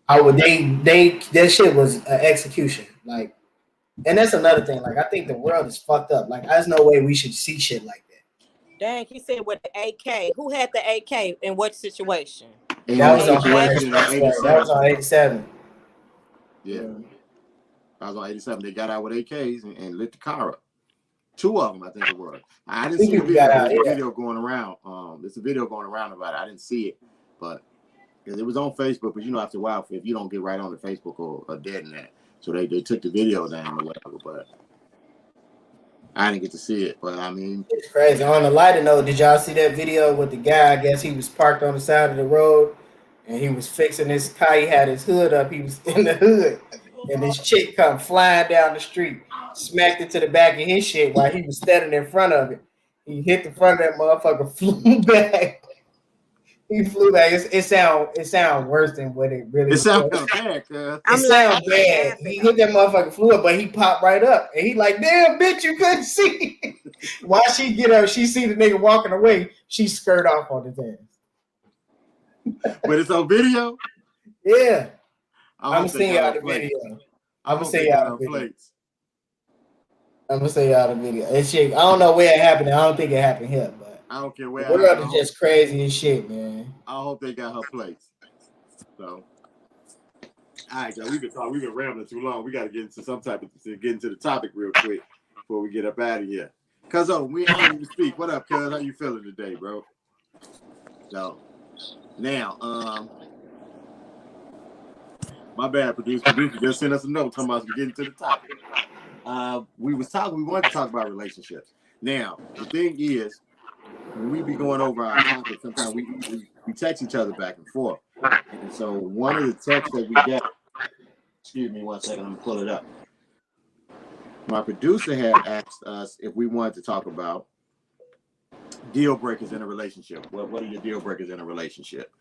how would that shit was an execution. Like, and that's another thing. Like I think the world is fucked up. Like there's no way we should see shit like that. Dang, he said with the AK. Who had the AK in what situation? That was on 87. Yeah. I was on 87. They got out with AKs and lit the car up. 2 of them, I think it was. I didn't see the video. There's a video going around. There's a video going around about it. I didn't see it, but because it was on Facebook. But after a while, if you don't get right on the Facebook or dead in that, so they took the video down or whatever. But I didn't get to see it. But I mean, it's crazy. On a lighter note, did y'all see that video with the guy? I guess he was parked on the side of the road and he was fixing his car. He had his hood up. He was in the hood. And this chick come flying down the street, smacked it to the back of his shit while he was standing in front of it. He hit the front of that motherfucker, flew back. He flew back. It sound worse than what it really It sounds was. kind of bad, cuz. I'm It like, sound bad. He hit that motherfucker, flew up, but he popped right up. And he like, damn, bitch, you couldn't see. While she get up, she see the nigga walking away. She skirt off on his ass. But it's on video. Yeah. I I'm hope gonna they send got y'all on the plates. video. I I'm gonna hope send they got y'all on the video. plates. I'm gonna send y'all the video. And shit, I don't know where it happened. I don't think it happened here, but I don't care the where it world happened. is just crazy as shit, man. I hope they got her plates. So, all right, guys, we've been rambling too long. We got to get into the topic real quick before we get up out of here. Cuz we ain't even speak. What up, cuz? How you feeling today, bro? So, now, my bad, producer just sent us a note talking about us getting to the topic. We wanted to talk about relationships. Now, the thing is, when we be going over our topics, sometimes we text each other back and forth. And so one of the texts that we got, excuse me 1 second, I'm gonna pull it up. My producer had asked us if we wanted to talk about deal breakers in a relationship. What are your deal breakers in a relationship?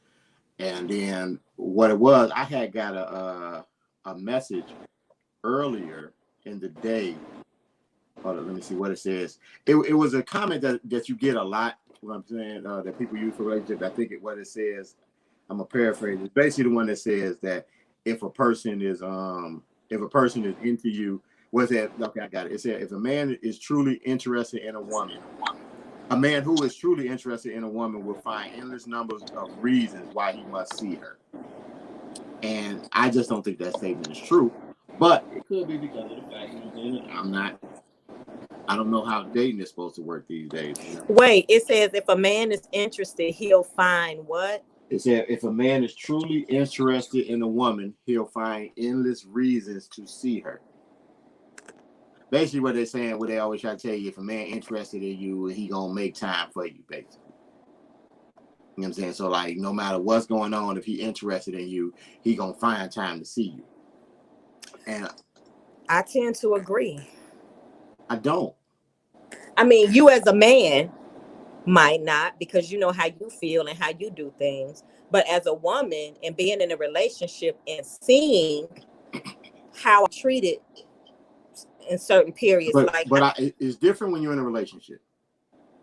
And then what it was, I had got a message earlier in the day. Hold on, let me see what it says. It was a comment that you get a lot. What I'm saying, that people use for relationships. I think what it says, I'm gonna paraphrase. It's basically the one that says that if a person is into you, what's that? Okay, I got it. It said if a man is truly interested in a woman, a man who is truly interested in a woman will find endless numbers of reasons why he must see her. And I just don't think that statement is true. But it could be because of the fact that I don't know how dating is supposed to work these days. You know? Wait, it says if a man is interested, he'll find what? It said if a man is truly interested in a woman, he'll find endless reasons to see her. Basically, what they're saying, what they always try to tell you, if a man interested in you, he gonna make time for you, basically. You know what I'm saying? So, like, no matter what's going on, if he interested in you, he gonna find time to see you. And I tend to agree. I don't. I mean, you as a man might not, because you know how you feel and how you do things. But as a woman and being in a relationship and seeing how I treated in certain periods, it's different when you're in a relationship.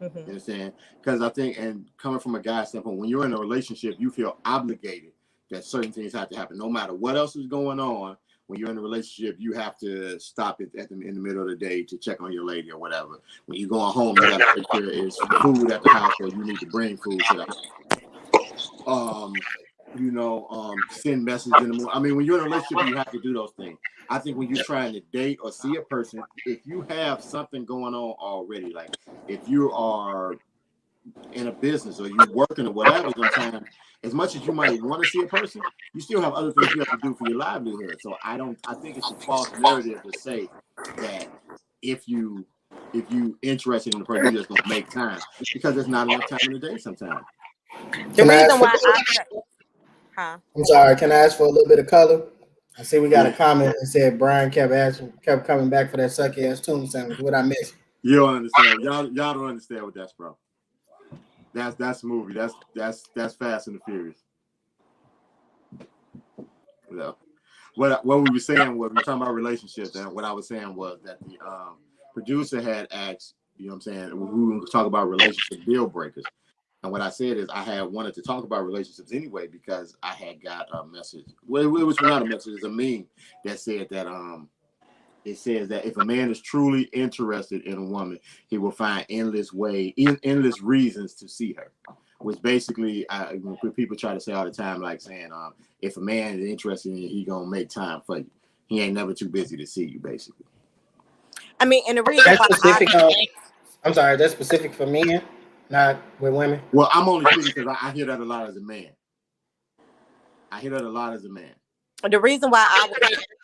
Mm-hmm. You understand? Because I think, and coming from a guy's standpoint, when you're in a relationship, you feel obligated that certain things have to happen, no matter what else is going on. When you're in a relationship, you have to stop it in the middle of the day to check on your lady or whatever. When you're going home, you got to make sure there's food at the house, or you need to bring food to the house. Send messages in the morning. I mean, when you're in a relationship, you have to do those things. I think when you're trying to date or see a person, if you have something going on already, like if you are in a business or you working or whatever, sometimes as much as you might want to see a person, you still have other things you have to do for your livelihood. So I think it's a false narrative to say that if you interested in the person, you're just gonna make time, because there's not enough time in the day sometimes. The reason why I'm sorry, can I ask for a little bit of color? I see we got a comment that said Brian kept coming back for that sucky ass tuna sandwich. What I missed? You don't understand. Y'all don't understand what that's from. That's a movie. That's Fast and the Furious. No. What we were saying was, we were talking about relationships, and what I was saying was that the producer had asked, you know what I'm saying, we were talk about relationship deal breakers. And what I said is I had wanted to talk about relationships anyway, because I had got a message. Well, it was not a message, it's a meme that said that it says that if a man is truly interested in a woman, he will find endless reasons to see her. Which basically, people try to say all the time, like saying, if a man is interested in you, he gonna make time for you. He ain't never too busy to see you, basically. I mean, and the reason that's specific. I'm sorry, that's specific for men, not with women. Well, I'm only speaking because I hear that a lot as a man. The reason why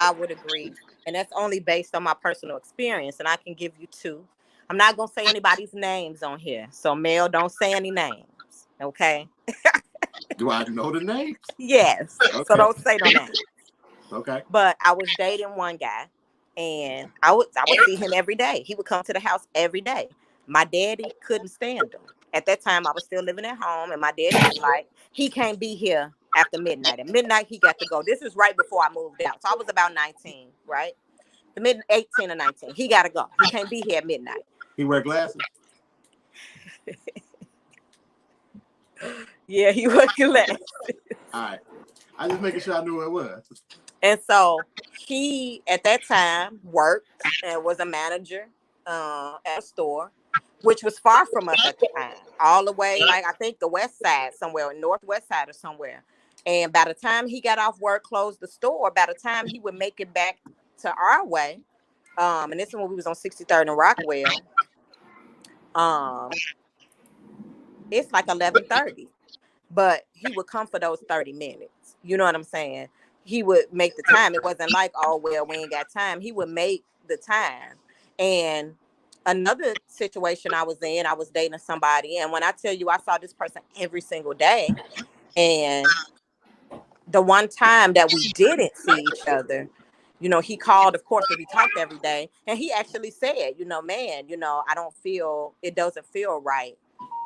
I would agree, and that's only based on my personal experience, and I can give you two. I'm not gonna say anybody's names on here, so Mel, don't say any names, okay? Do I know the names? Yes. Okay. So don't say no names. Okay. But I was dating one guy, and I would see him every day. He would come to the house every day. My daddy couldn't stand him. At that time, I was still living at home, and my daddy was like, he can't be here after midnight. At midnight, he got to go. This is right before I moved out. So I was about 19, right? The mid 18 or 19. He got to go. He can't be here at midnight. He wear glasses? Yeah, he was glad. All right. I just making sure I knew who it was. And so he, at that time, worked and was a manager at a store, which was far from us at the time. All the way, like, I think the west side somewhere, northwest side or somewhere. And by the time he got off work, closed the store, by the time he would make it back to our way, and this is when we was on 63rd and Rockwell, it's like 11:30. But he would come for those 30 minutes. You know what I'm saying? He would make the time. It wasn't like, oh, well, we ain't got time. He would make the time. And another situation I was in, I was dating somebody. And when I tell you, I saw this person every single day. And the one time that we didn't see each other, you know, he called, of course, because we talked every day. And he actually said, you know, man, you know, it doesn't feel right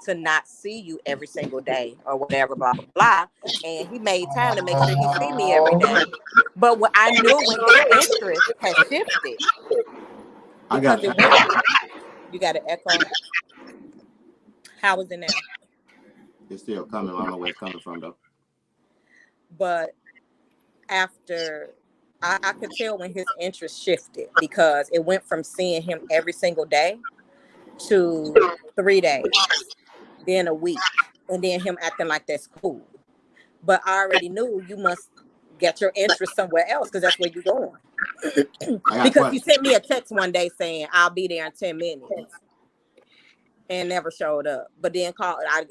to not see you every single day or whatever, blah, blah, blah. And he made time to make sure he see me every day. But what I knew when his interest had shifted. I got it. You got an echo. How is it now? It's still coming. I don't know where it's coming from, though. But after, I could tell when his interest shifted, because it went from seeing him every single day to 3 days, then a week, and then him acting like that's cool. But I already knew you must get your interest somewhere else, because that's where you're going. Because he sent me a text one day saying, I'll be there in 10 minutes. And never showed up. But then I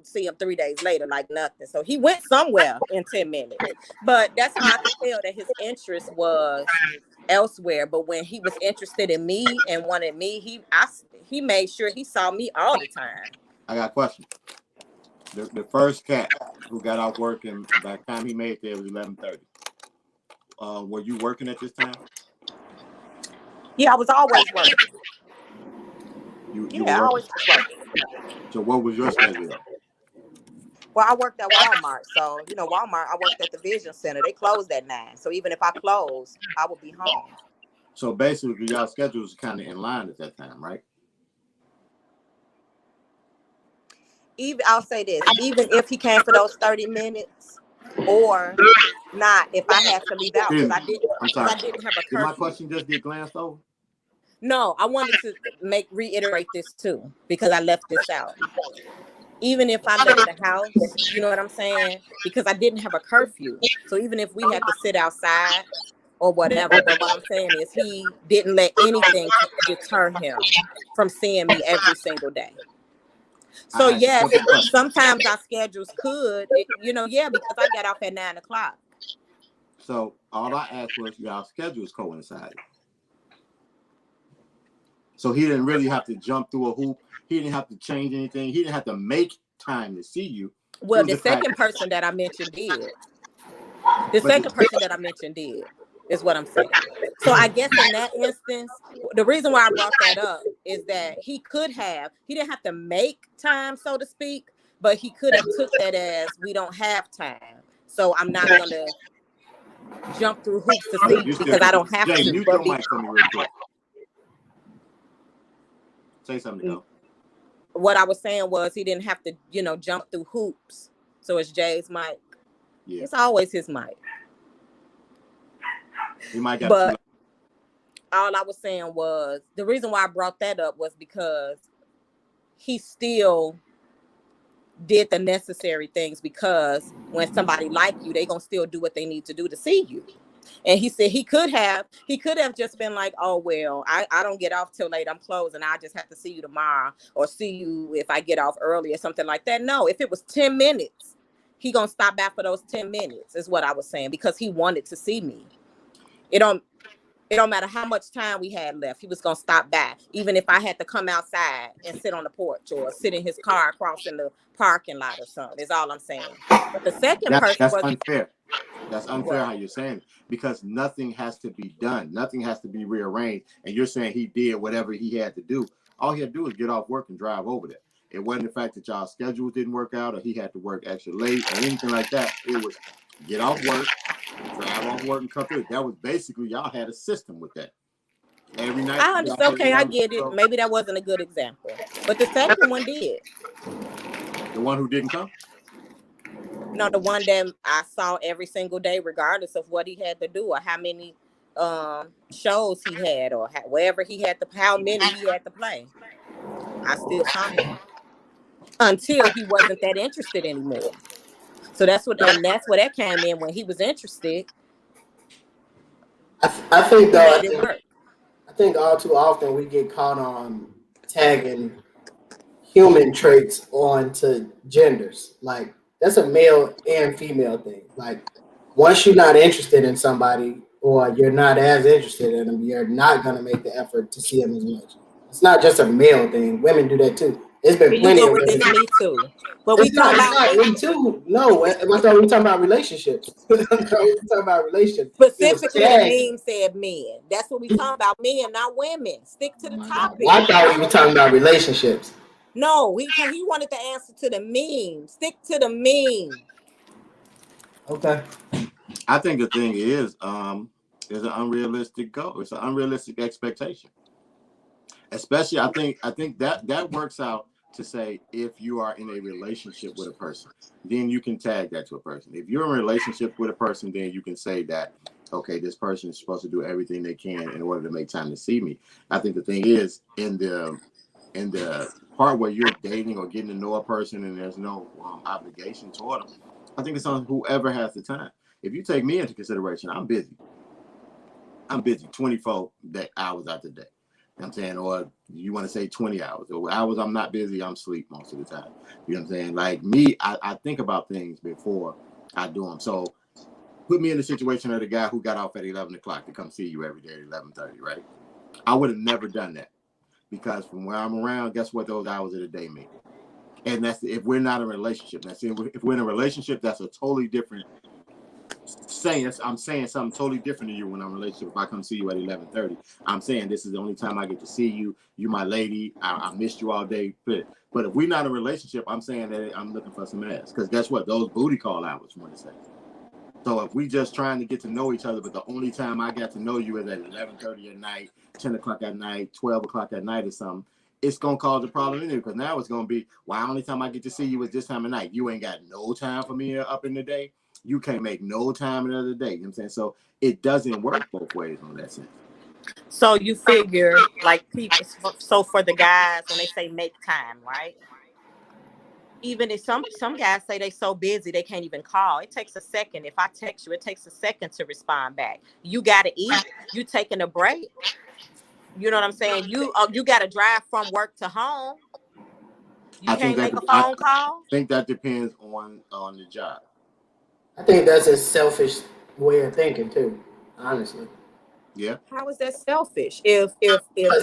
see him 3 days later, like nothing. So he went somewhere in 10 minutes. But that's how I could tell that his interest was elsewhere. But when he was interested in me and wanted me, he made sure he saw me all the time. I got a question. The first cat who got off work, and by the time he made it there, it was 11:30. Were you working at this time? Yeah, I was always working. You I always was working. So what was your schedule? Well, I worked at Walmart. So, you know, Walmart, I worked at the Vision Center. They closed at 9. So even if I closed, I would be home. So basically, y'all schedules kind of in line at that time, right? I'll say this, even if he came for those 30 minutes or not, if I had to leave out, because I didn't have a curfew. Did my question just get glanced over? No, I wanted to reiterate this too, because I left this out. Even if I left the house, you know what I'm saying? Because I didn't have a curfew. So even if we had to sit outside or whatever, but what I'm saying is he didn't let anything deter him from seeing me every single day. So yes, sometimes our schedules could, because I got off at 9 o'clock. So all I asked was y'all schedules coincided. So he didn't really have to jump through a hoop. He didn't have to change anything. He didn't have to make time to see you. Well, the second person that I mentioned did. The second person that I mentioned did, is what I'm saying. So I guess in that instance, the reason why I brought that up is that he didn't have to make time, so to speak, but he could have took that as we don't have time. So I'm not going to jump through hoops to see you because I don't have to. Mute your mic for me real quick. Say something, though. What I was saying was he didn't have to, jump through hoops. So it's Jay's mic. Yeah. It's always his mic. He might got but all I was saying was the reason why I brought that up was because he still did the necessary things, because when somebody like you, they gonna still do what they need to do to see you. And he said he could have just been like, oh, well, I don't get off till late. I'm closing. I just have to see you tomorrow or see you if I get off early or something like that. No, if it was 10 minutes, he going to stop back for those 10 minutes is what I was saying, because he wanted to see me. It don't matter how much time we had left. He was going to stop by, even if I had to come outside and sit on the porch or sit in his car crossing the parking lot or something, is all I'm saying. But the second person that's unfair. That's unfair how you're saying it, because nothing has to be done. Nothing has to be rearranged. And you're saying he did whatever he had to do. All he had to do is get off work and drive over there. It wasn't the fact that y'all schedules didn't work out or he had to work extra late or anything like that. It was get off work, drive off work, and come through. That was basically y'all had a system with that. Every night. I understand. Okay, I get it. Maybe that wasn't a good example, but the second one did. The one who didn't come? No, the one that I saw every single day, regardless of what he had to do or how many shows he had or wherever he had to, how many he had to play. I still saw him until he wasn't that interested anymore. So that's where that came in when he was interested. I think Made it work. I think all too often we get caught on tagging human traits onto genders. Like that's a male and female thing. Like once you're not interested in somebody or you're not as interested in them, you're not gonna make the effort to see them as much. It's not just a male thing. Women do that too. There's been plenty of women. Me too. But we talking about me too. No, I thought we were talking about relationships. We were talking about relationships. Specifically, the meme said men. That's what we talking about, men, not women. Stick to the topic. I thought we were talking about relationships. No, he wanted the answer to the meme. Stick to the meme. Okay. I think the thing is, there's an unrealistic goal. It's an unrealistic expectation. Especially, I think that works out to say if you are in a relationship with a person, then you can tag that to a person. If you're in a relationship with a person, then you can say that, okay, this person is supposed to do everything they can in order to make time to see me. I think the thing is in the part where you're dating or getting to know a person and there's no obligation toward them, I think it's on whoever has the time. If you take me into consideration, I'm busy. I'm busy 24 hours out the day. You know what I'm saying? Or you want to say 20 hours. Or hours I'm not busy, I'm asleep most of the time. You know what I'm saying? Like me, I think about things before I do them. So put me in the situation of the guy who got off at 11 o'clock to come see you every day at 11:30, right? I would have never done that. Because from where I'm around, guess what those hours of the day mean? And that's if we're not in a relationship. That's if we're in a relationship, that's a totally different saying. I'm saying something totally different to you when I'm in a relationship. If I come see you at 11:30, I'm saying this is the only time I get to see you. You my lady. I missed you all day. But if we're not in a relationship, I'm saying that I'm looking for some ass. Because guess what? Those booty call hours want to say. So if we just trying to get to know each other, but the only time I got to know you is at 11:30 at night, 10 o'clock at night, 12 o'clock at night or something, it's going to cause a problem anyway, because now it's going to be, well, the only time I get to see you is this time of night. You ain't got no time for me up in the day. You can't make no time another day. You know what I'm saying? So it doesn't work both ways on that sense. So you figure like people, so for the guys, when they say make time, right? Even if some guys say they so busy they can't even call. It takes a second. If I text you, it takes a second to respond back. You gotta eat. You taking a break. You know what I'm saying? You gotta drive from work to home. You can't make a phone call. I think that depends on the job. I think that's a selfish way of thinking too, honestly. Yeah. How is that selfish? If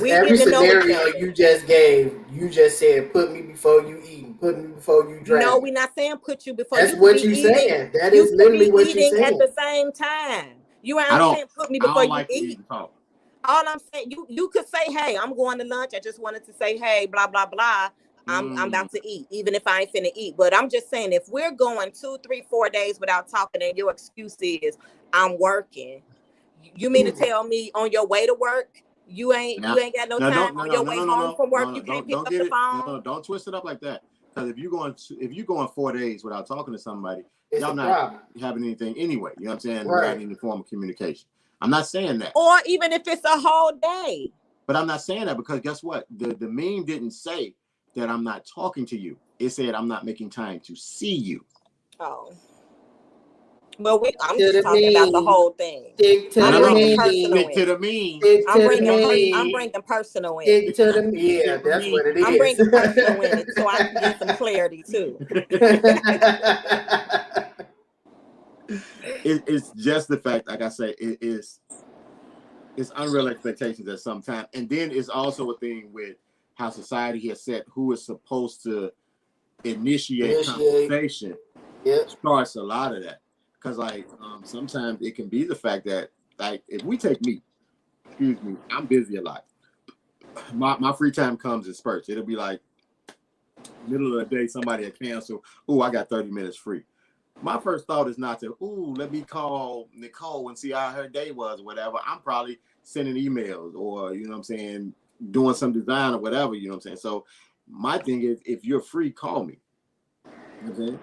we every get to know each scenario other, you just gave, you just said put me before you eat, put me before you drink. No, we're not saying put you before. That's what you saying. That is literally what you saying. At the same time, you ain't saying put me before you eat. All I'm saying, you could say, hey, I'm going to lunch. I just wanted to say, hey, blah blah blah. I'm about to eat, even if I ain't finna eat. But I'm just saying, if we're going 2, 3, 4 days without talking, and your excuse is I'm working. You mean to tell me on your way to work you ain't got no time on your way home from work? You can't pick up the phone. No, don't twist it up like that. Because if you're going 4 days without talking to somebody, it's y'all not having anything anyway. You know what I'm saying? Right. Without any form of communication. I'm not saying that. Or even if it's a whole day. But I'm not saying that because guess what? The meme didn't say that I'm not talking to you. It said I'm not making time to see you. Oh. Well, I'm just talking about the whole thing. I'm bringing personal in. Stick to the meme. Yeah, that's what it is. I'm bringing personal in it so I can get some clarity too. It's just the fact, like I say, it's unreal expectations at some time. And then it's also a thing with how society has set who is supposed to initiate conversation. Yep. Starts a lot of that. Because like sometimes it can be the fact that like if we take me, excuse me, I'm busy a lot. My free time comes in spurts. It'll be like middle of the day, somebody had canceled. Ooh, I got 30 minutes free. My first thought is not to, let me call Nicole and see how her day was or whatever. I'm probably sending emails or, you know what I'm saying, doing some design or whatever, you know what I'm saying? So my thing is, if you're free, call me. Okay.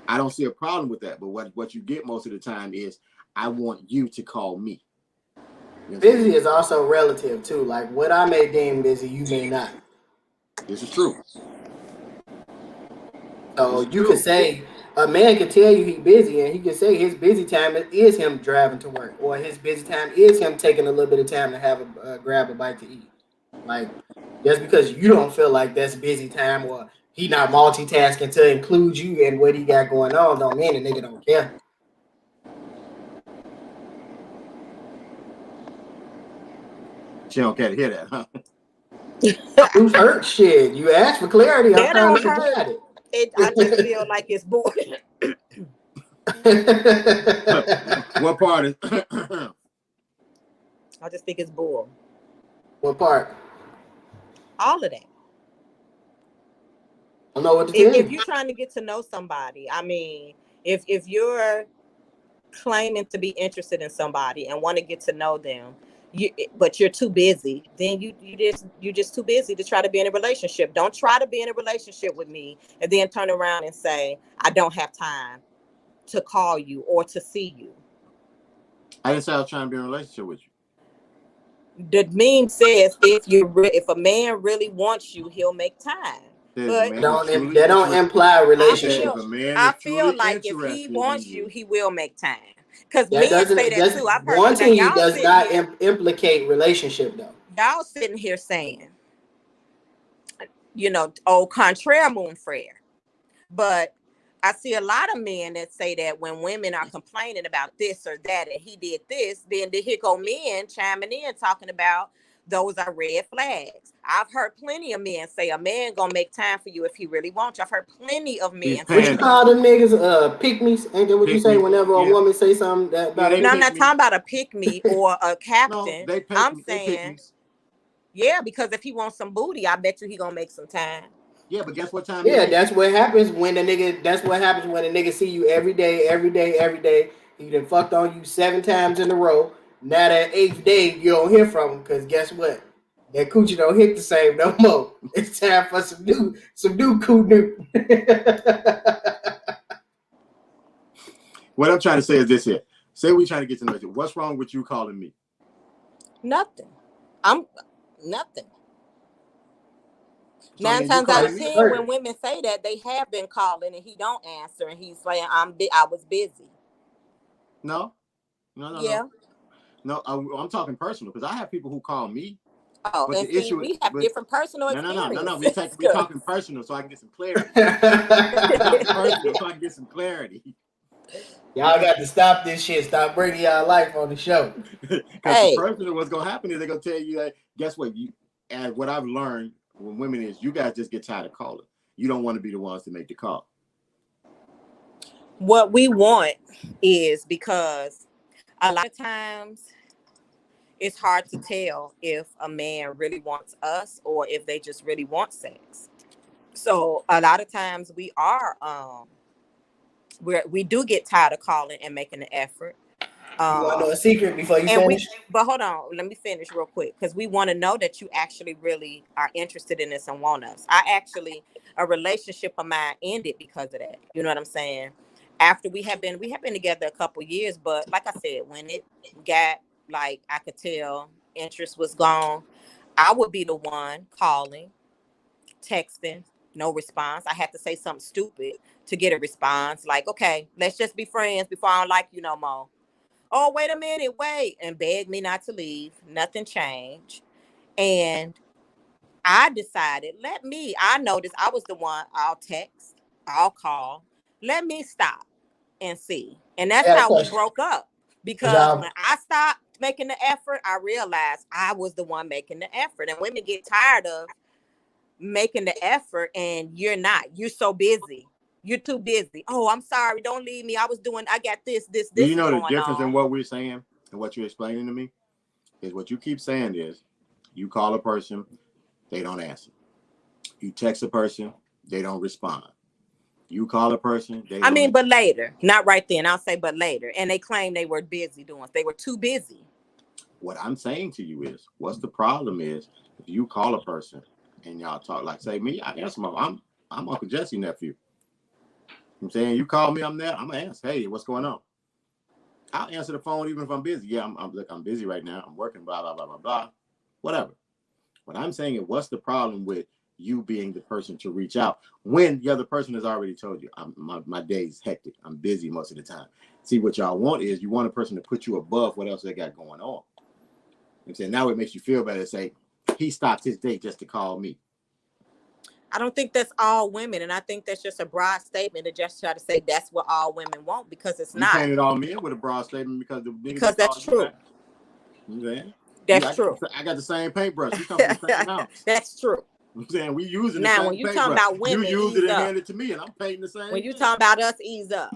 I don't see a problem with that. But what you get most of the time is, I want you to call me. Busy is also relative too. Like what I may deem busy, you may not. This is true. So you could say a man can tell you he's busy, and he can say his busy time is him driving to work, or his busy time is him taking a little bit of time to have grab a bite to eat. Like just because you don't feel like that's busy time, or he not multitasking to include you in what he got going on, don't mean the nigga don't care. She don't care to hear that, huh? Who's hurt? Shit, you asked for clarity. I'm That trying don't to hurt. provide I just feel like it's boring. it. What part is? I just think it's bull. What part? All of that. I don't know what to tell If you. you're trying to get to know somebody, I mean, if you're claiming to be interested in somebody and want to get to know them, but you're too busy, then you're just too busy to try to be in a relationship. Don't try to be in a relationship with me and then turn around and say, I don't have time to call you or to see you. I didn't say I was trying to be in a relationship with you. The meme says if a man really wants you, he'll make time. But They don't imply a relationship. I feel like if he wants you, he will make time. Because men say that too. I've heard wanting you y'all does not implicate relationship though. Y'all sitting here saying, au contraire, mon frere. But I see a lot of men that say that when women are complaining about this or that and he did this, then here go men chiming in talking about those are red flags. I've heard plenty of men say a man gonna make time for you if he really wants you. I've heard plenty of men. What you call them niggas? Pick-me's? Ain't that what you say whenever a woman say something that about I'm not talking about a pick-me or a captain. No, I'm saying, yeah, because if he wants some booty, I bet you he gonna make some time. Yeah, but guess what time? Yeah, that's what happens when the nigga. That's what happens when a nigga see you every day. He done fucked on you 7 times in a row. Now that 8th day, you don't hear from him because guess what? That coochie don't hit the same no more. It's time for some new coo. What I'm trying to say is this here. Say we trying to get to know you. What's wrong with you calling me? Nothing. I'm nothing. So 9 times out of 10, when women say that, they have been calling and he don't answer and he's saying, I was busy. No. Yeah. No, I'm talking personal because I have people who call me. Oh, but and see, we have different personal experiences. No. We talking personal so I can get some clarity. Y'all got to stop this shit. Stop bringing y'all life on the show. Because the personal, what's gonna happen is they're gonna tell you that. Guess what? And what I've learned with women is you guys just get tired of calling. You don't want to be the ones to make the call. What we want is because a lot of times it's hard to tell if a man really wants us or if they just really want sex. So a lot of times we do get tired of calling and making an effort. You want to know a secret before you finish? But hold on, let me finish real quick because we want to know that you actually really are interested in this and want us. A relationship of mine ended because of that. You know what I'm saying? After we have been together a couple years, but like I said, when it got like I could tell interest was gone, I would be the one calling, texting, no response. I had to say something stupid to get a response. Like, okay, let's just be friends before I don't like you no more. Oh, wait a minute, and beg me not to leave. Nothing changed. And I decided, I noticed I was the one, I'll text, I'll call. Let me stop and see. And that's how we broke up. Because when I stopped making the effort, I realized I was the one making the effort. And women get tired of making the effort and you're not. You're so busy. You're too busy. Oh, I'm sorry. Don't leave me. I got this. Do you know the difference in what we're saying and what you're explaining to me? Is what you keep saying is you call a person, they don't answer. You text a person, they don't respond. You call a person, but later, not right then. I'll say, but later, and they claim they were busy doing. They were too busy. What I'm saying to you is, what's the problem is if you call a person and y'all talk, like say me, I answer I'm Uncle Jesse nephew. I'm saying you call me, I'm there. I'm gonna answer. Hey, what's going on? I'll answer the phone even if I'm busy. Yeah, I'm busy right now. I'm working. Blah blah blah blah blah. Whatever. What I'm saying is, what's the problem with you being the person to reach out when the other person has already told you, my day's hectic. I'm busy most of the time. See, what y'all want is you want a person to put you above what else they got going on. I'm saying now it makes you feel better to say he stopped his day just to call me. I don't think that's all women, and I think that's just a broad statement to just try to say that's what all women want, because it's not. You painted all men with a broad statement because that's true. You saying? That's true. I got the same paintbrush. You come from the same house. That's true. I'm saying we using now the same when you paintbrush. talking about women, you use it and hand it to me, and I'm painting the same. When you talking about us, ease up.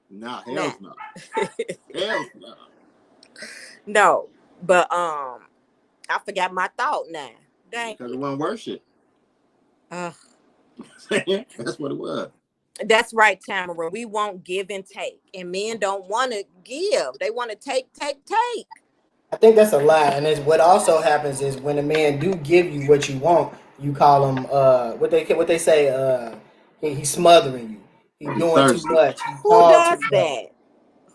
Nah, hell no. Hell no. No, but I forgot my thought now. Dang. Because it wasn't worship. That's what it was. That's right, Tamara. We won't give and take, and men don't want to give. They want to take. I think that's a lie, and it's what also happens is when a man do give you what you want, you call him what they say he's smothering you. He's doing thirsty. Too much. Who does that?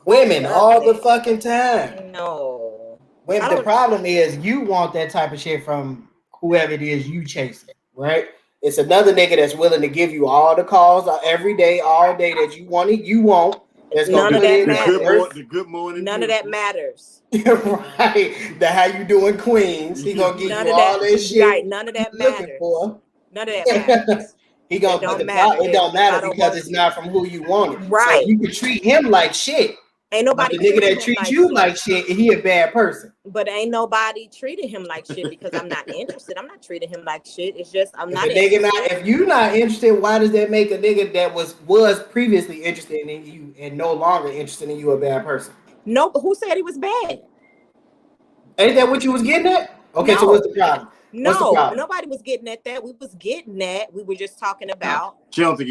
Women all the fucking time. No. Women, the problem is you want that type of shit from whoever it is you chasing, right? It's another nigga that's willing to give you all the calls every day, all day that you want. None of that matters. The good morning. None of that matters. Right. The how you doing, Queens. He gonna give you all that shit. Right. None of that matters. None of that matters. He gonna. It don't matter because it's not from who you want it. Right. So you can treat him like shit. Ain't nobody. But the nigga that treats you like shit, he a bad person. But ain't nobody treating him like shit because I'm not interested. I'm not treating him like shit. It's just I'm not interested. If you're not interested, why does that make a nigga that was previously interested in you and no longer interested in you a bad person? No, but who said he was bad? Ain't that what you was getting at? Okay, no. So what's the problem? Nobody was getting at that. We were just talking about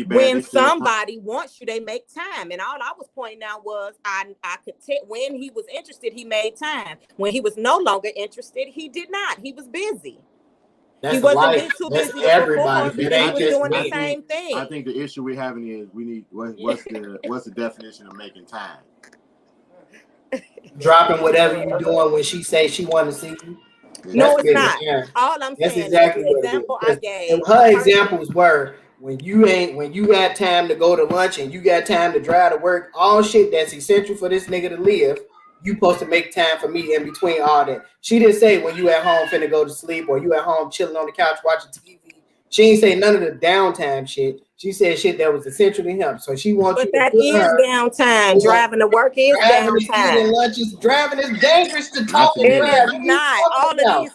when somebody wants you, they make time. And all I was pointing out was I could tell when he was interested, he made time. When he was no longer interested, he did not. He was busy. He wasn't too busy to perform because he was doing the same thing. I think the issue we're having is we need what's the definition of making time? Dropping whatever you're doing when she says she want to see you. No, it's not. All I'm saying exactly is the example I gave. Her examples were when you got time to go to lunch and you got time to drive to work, all shit that's essential for this nigga to live, you supposed to make time for me in between all that. She didn't say when you at home finna go to sleep or you at home chilling on the couch watching TV. She didn't say none of the downtime shit. She said shit that was essential to him. So she wants you to that is downtime. Driving to work is downtime. Driving is dangerous to talk and drive. Not all of these.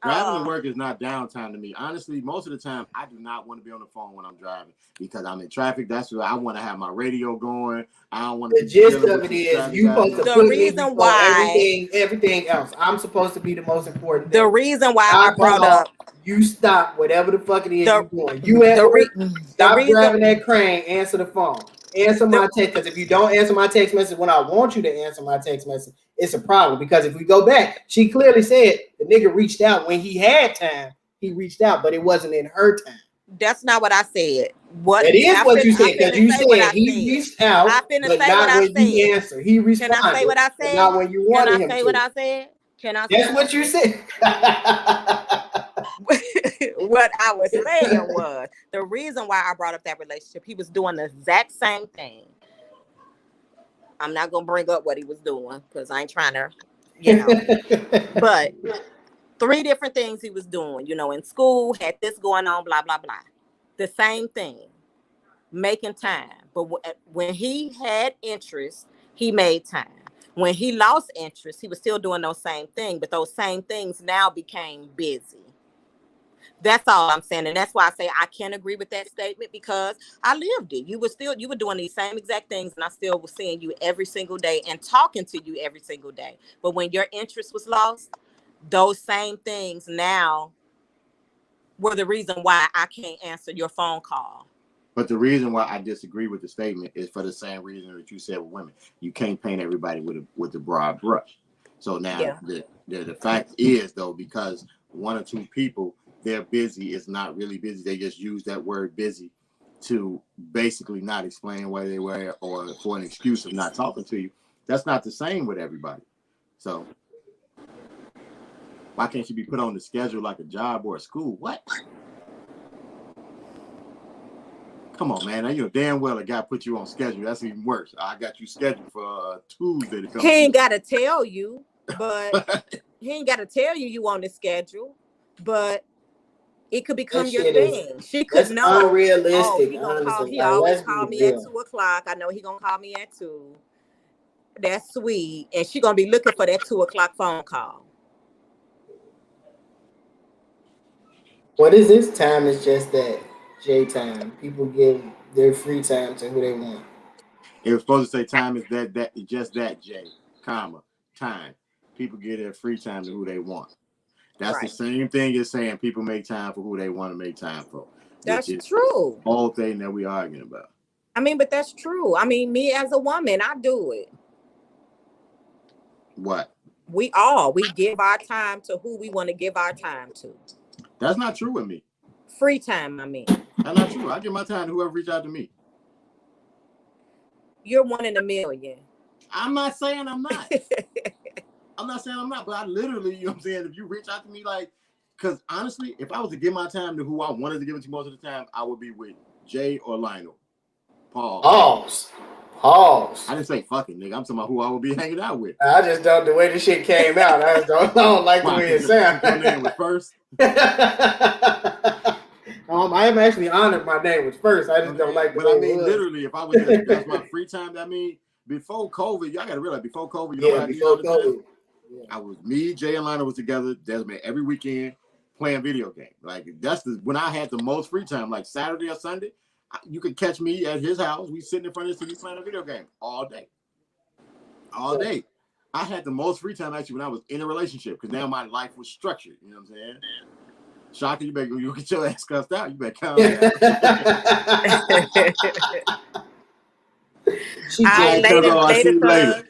Driving to work is not downtime to me. Honestly, most of the time I do not want to be on the phone when I'm driving because I'm in traffic. That's why I want to have my radio going. I don't want to. The gist of it is you supposed to put reason why everything else. I'm supposed to be the most important. The reason why I brought up. You stop whatever the fuck it is you're doing. You at work, stop driving that crane, answer the phone. Answer my text, because if you don't answer my text message when I want you to answer my text message, it's a problem. Because if we go back, she clearly said the nigga reached out when he had time. He reached out, but it wasn't in her time. That's not what I said. What it is what you said, because you said he reached out, but not when you answer. He responded. Can I say what I said? Not when you wanted him to. Can I say what I said? Can I? That's what you said. What I was saying was the reason why I brought up that relationship. He was doing the exact same thing. I'm not gonna bring up what he was doing because I ain't trying to, but 3 different things he was doing. In school, had this going on, blah blah blah. The same thing, making time. But when he had interest, he made time. When he lost interest, he was still doing those same things, but those same things now became busy. That's all I'm saying. And that's why I say I can't agree with that statement because I lived it. You were doing these same exact things and I still was seeing you every single day and talking to you every single day. But when your interest was lost, those same things now were the reason why I can't answer your phone call. But the reason why I disagree with the statement is for the same reason that you said with women. You can't paint everybody with a broad brush. So now the fact is, though, because one or two people, they're busy is not really busy. They just use that word busy to basically not explain why they were or for an excuse of not talking to you. That's not the same with everybody. So why can't you be put on the schedule like a job or a school? What? Come on, man. You know damn well a guy put you on schedule. That's even worse. I got you scheduled for Tuesday to come. He ain't got to tell you, but he ain't got to tell you on the schedule, but it could become your thing. She could know. Unrealistic. Oh, he gonna call. He always call me at 2:00. I know he gonna call me at 2. That's sweet, and she gonna be looking for that 2:00 phone call. What is this time? Is just that J time. People give their free time to who they want. It was supposed to say time is that just that J, comma, time. People give their free time to who they want. That's right. The same thing as saying people make time for who they want to make time for. That's true. The whole thing that we arguing about. I mean, but that's true. I mean, me as a woman, I do it. What? We give our time to who we want to give our time to. That's not true with me. Free time, I mean. That's not true. I give my time to whoever reach out to me. You're one in a million. I'm not saying I'm not. I'm not saying I'm not, but I literally, you know what I'm saying, if you reach out to me, like, because honestly, if I was to give my time to who I wanted to give it to most of the time, I would be with Jay or Lionel. Pause. I didn't say fucking, nigga. I'm talking about who I would be hanging out with. I just don't, the way the shit came out, I don't like the way it sounds. Your name was first? I am actually honored my name was first. I just don't like the way it was. Literally, if I was just, that's my free time, I mean, before COVID, y'all got to realize, before COVID, you know what I did all the time? I was, me, Jay, and Lionel was together, Desmond, every weekend playing video games. Like, that's when I had the most free time, like Saturday or Sunday. You could catch me at his house. We sitting in front of his TV playing a video game all day. I had the most free time actually when I was in a relationship because now my life was structured. You know what I'm saying? Shaka, you better you get your ass cussed out. You better calm down. I'll see you later.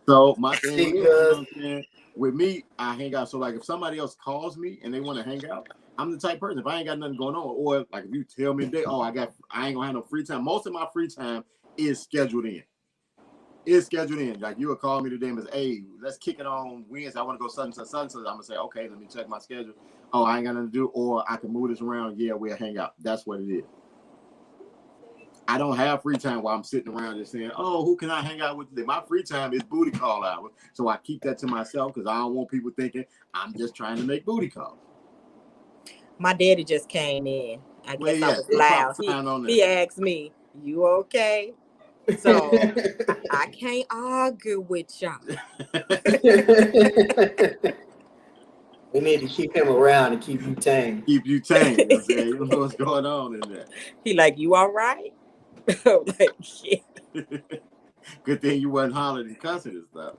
So my thing is, with me, I hang out. So like if somebody else calls me and they want to hang out, I'm the type person. If I ain't got nothing going on, or like if you tell me today, I ain't gonna have no free time. Most of my free time is scheduled in. Like you would call me today and say, hey, let's kick it on Wednesday. I want to go such and such. I'm gonna say, okay, let me check my schedule. Oh, I ain't got nothing to do, or I can move this around. Yeah, we'll hang out. That's what it is. I don't have free time while I'm sitting around just saying, oh, who can I hang out with today? My free time is booty call hour. So I keep that to myself because I don't want people thinking I'm just trying to make booty calls. My daddy just came in. I guess I was loud. He asked me, you okay? So I can't argue with y'all. We need to keep him around and keep you tame. You know what I'm saying? You know what's going on in there. He like, you all right? Like, yeah. Good thing you wasn't hollering and cussing and stuff.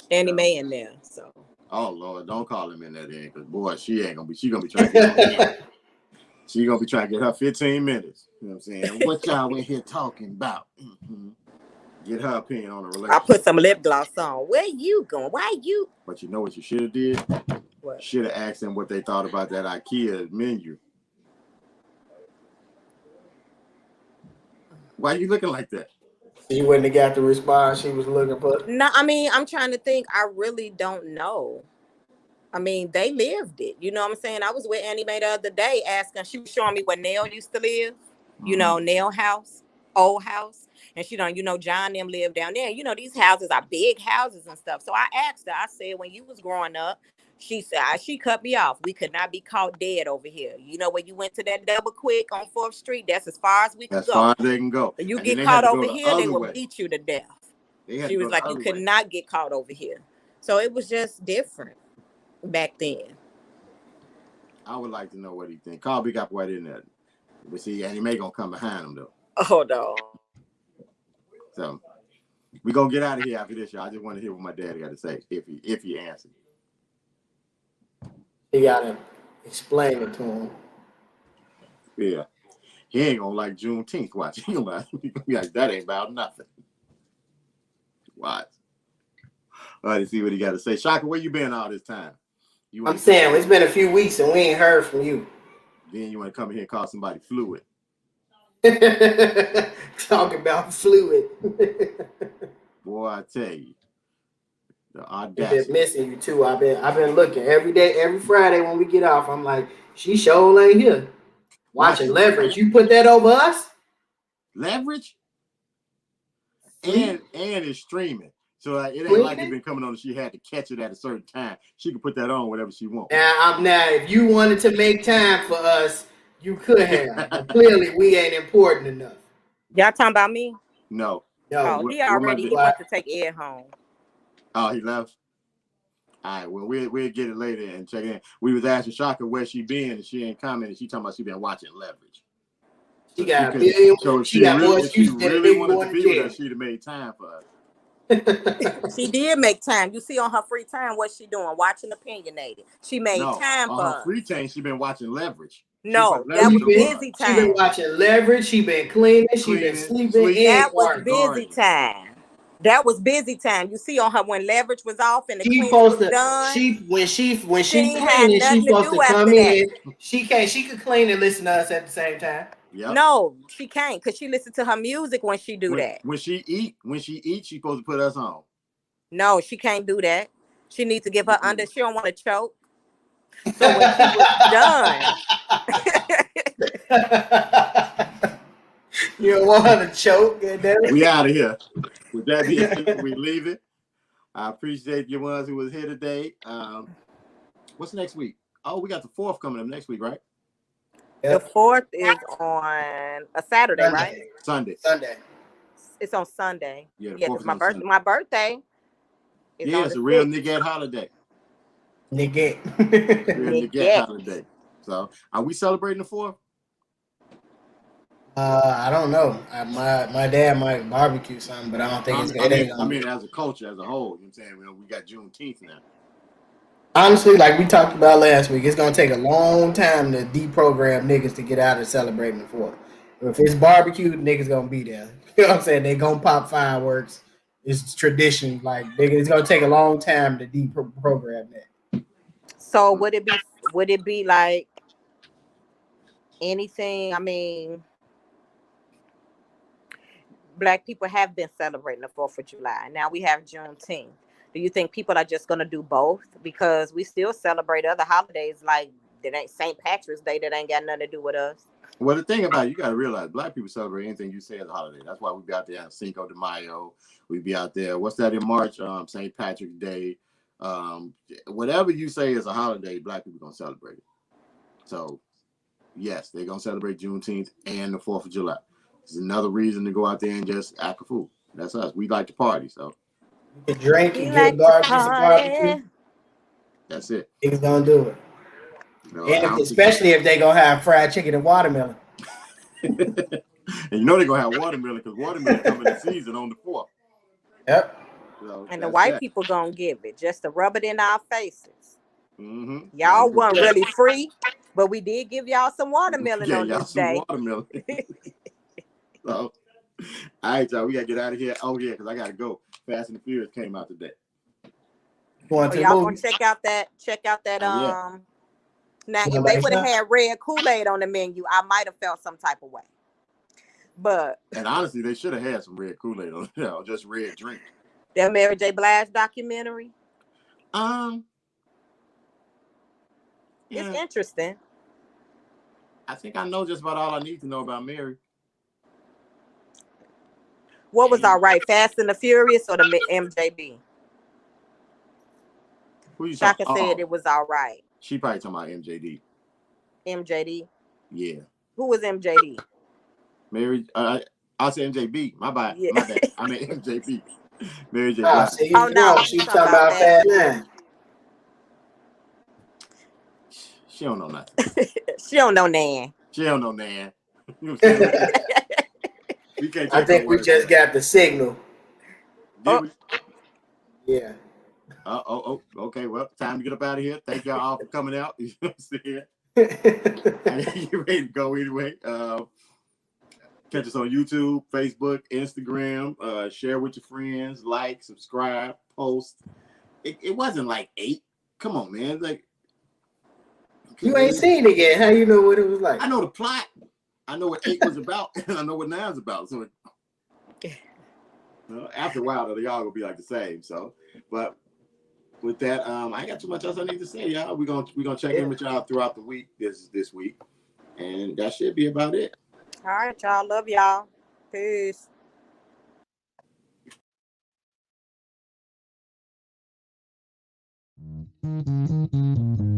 And he may in there, so. Oh Lord, don't call him in there then, because boy, she gonna be trying to get she gonna be trying to get her 15 minutes. You know what I'm saying? What y'all in here talking about? Mm-hmm. Get her opinion on the relationship. I put some lip gloss on. Where you going? Why you? But you know what you should have did? What? Should have asked them what they thought about that IKEA menu. Why you looking like that? You wouldn't have got the response she was looking for. No, I mean, I'm trying to think. I really don't know. I mean, they lived it. You know what I'm saying? I was with Annie Mae the other day asking. She was showing me where Nell used to live. You know, Nell house, old house. And she don't, John them live down there. You know, these houses are big houses and stuff. So I asked her, I said, when you was growing up, she said, she cut me off. We could not be caught dead over here. You know, when you went to that double quick on 4th Street, that's as far as we could go. As far as they can go. You get caught over here, they will beat you to death. She was like, you could not get caught over here. So it was just different back then. I would like to know what he think. Carl got right in there. But see, Annie Mae gonna come behind him though. Hold on. So we gonna get out of here after this, y'all. I just want to hear what my daddy got to say if he answered. Explain it to him. Yeah. He ain't gonna like Juneteenth. Watch. He gonna be like, that ain't about nothing. Watch. All right, let's see what he got to say. Shaka, where you been all this time? I'm saying it's been a few weeks and we ain't heard from you. Then you want to come here and call somebody fluid. Talk about fluid. Boy, I tell you. The I've audacity. been missing you too. I've been looking every day, every Friday when we get off. I'm like, she sure ain't here. Watching Leverage. You put that over us? Leverage? And it's streaming. So like, it ain't like it's been coming on and she had to catch it at a certain time. She can put that on whenever she wants. Now, if you wanted to make time for us, you could have. But clearly, we ain't important enough. Y'all talking about me? No. Oh, he went to take Ed home. Oh, he left? All right, well, we'll get it later and check in. We was asking Shaka where she been, and she ain't commented. She talking about she been watching Leverage. She got a billion. So she got more excuses than a big wanted boy to be with us, she'd have made time for us. She did make time. You see on her free time what she doing? Watching Opinionated. She made time for her free time. She been watching Leverage. No, that was busy time. She been watching Leverage. She been cleaning. She been sleeping. That was busy time. That was busy time. You see on her when Leverage was off and the cleaning was done. When she cleaning, she supposed to come in. She could clean and listen to us at the same time. Yep. No, she can't because she listens to her music when she do that. When she eat, she's supposed to put us on. No, she can't do that. She needs to give her under. She don't want to choke. So when she was done. You don't want her to choke. We out of here. With that being said, we leave it. I appreciate you ones who was here today. What's next week? Oh, we got the 4th coming up next week, right? Yep. The 4th is on a Saturday, right? Sunday. It's on Sunday. Yeah, it's my birthday. My birthday. It's a real nigget holiday. Nigget. Real nigget holiday. So, are we celebrating the 4th? I don't know. My dad might barbecue something, but I don't think it's gonna. I mean, as a culture, as a whole, you know what I'm saying? We got Juneteenth now. Honestly, like we talked about last week, it's gonna take a long time to deprogram niggas to get out of celebrating the 4th. If it's barbecue, niggas gonna be there. You know what I'm saying? They gonna pop fireworks. It's tradition. Like it's gonna take a long time to deprogram that. So would it be like anything? I mean, Black people have been celebrating the 4th of July. Now we have Juneteenth. Do you think people are just going to do both? Because we still celebrate other holidays like that ain't St. Patrick's Day that ain't got nothing to do with us. Well, the thing about it, you got to realize Black people celebrate anything you say as a holiday. That's why we be out there on Cinco de Mayo. We be out there. What's that in March? St. Patrick's Day. Whatever you say is a holiday, Black people going to celebrate it. So, yes, they're going to celebrate Juneteenth and the 4th of July. It's another reason to go out there and just act a fool. That's us. We like to party, so. You can drink and get barbecue. That's it. He's gonna do it. No, and especially if they gonna have fried chicken and watermelon. And you know they're gonna have watermelon because watermelon coming in season on the 4th. Yep. So and the white people gonna give it just to rub it in our faces. Mm-hmm. Y'all weren't really free, but we did give y'all some watermelon on this day. Watermelon. So, all right, y'all, we gotta get out of here. Oh yeah, because I gotta go. Fast and the Furious came out today. Y'all gonna check out that Yeah. Now if they would have had red Kool-Aid on the menu, I might have felt some type of way. But and honestly, they should have had some red Kool-Aid on it, just red drink. That Mary J. Blige documentary. It's interesting. I think I know just about all I need to know about Mary. What was all right, Fast and the Furious or the MJB? Shaka said it was all right. She probably talking about MJD. MJD? Yeah. Who was MJD? Mary, I said MJB. My bad. Yeah. My bad. I mean MJB. Mary J. No, she's talking about Fast 9. She don't know nothing. She don't know Nan. She don't know Nan. I think we just got the signal. Yeah. Okay. Well, time to get up out of here. Thank y'all all for coming out. You know what I'm saying? I get ready to go anyway. Catch us on YouTube, Facebook, Instagram. Share with your friends, like, subscribe, post. It wasn't like 8. Come on, man. Like You ain't seen it yet. How you know what it was like? I know the plot. I know what 8 was about, and I know what 9's about. So after a while, y'all gonna be like the same. So, but with that, I ain't got too much else I need to say, y'all. We're gonna check in with y'all throughout the week. This week, and that should be about it. All right, y'all. Love y'all. Peace. Mm-hmm.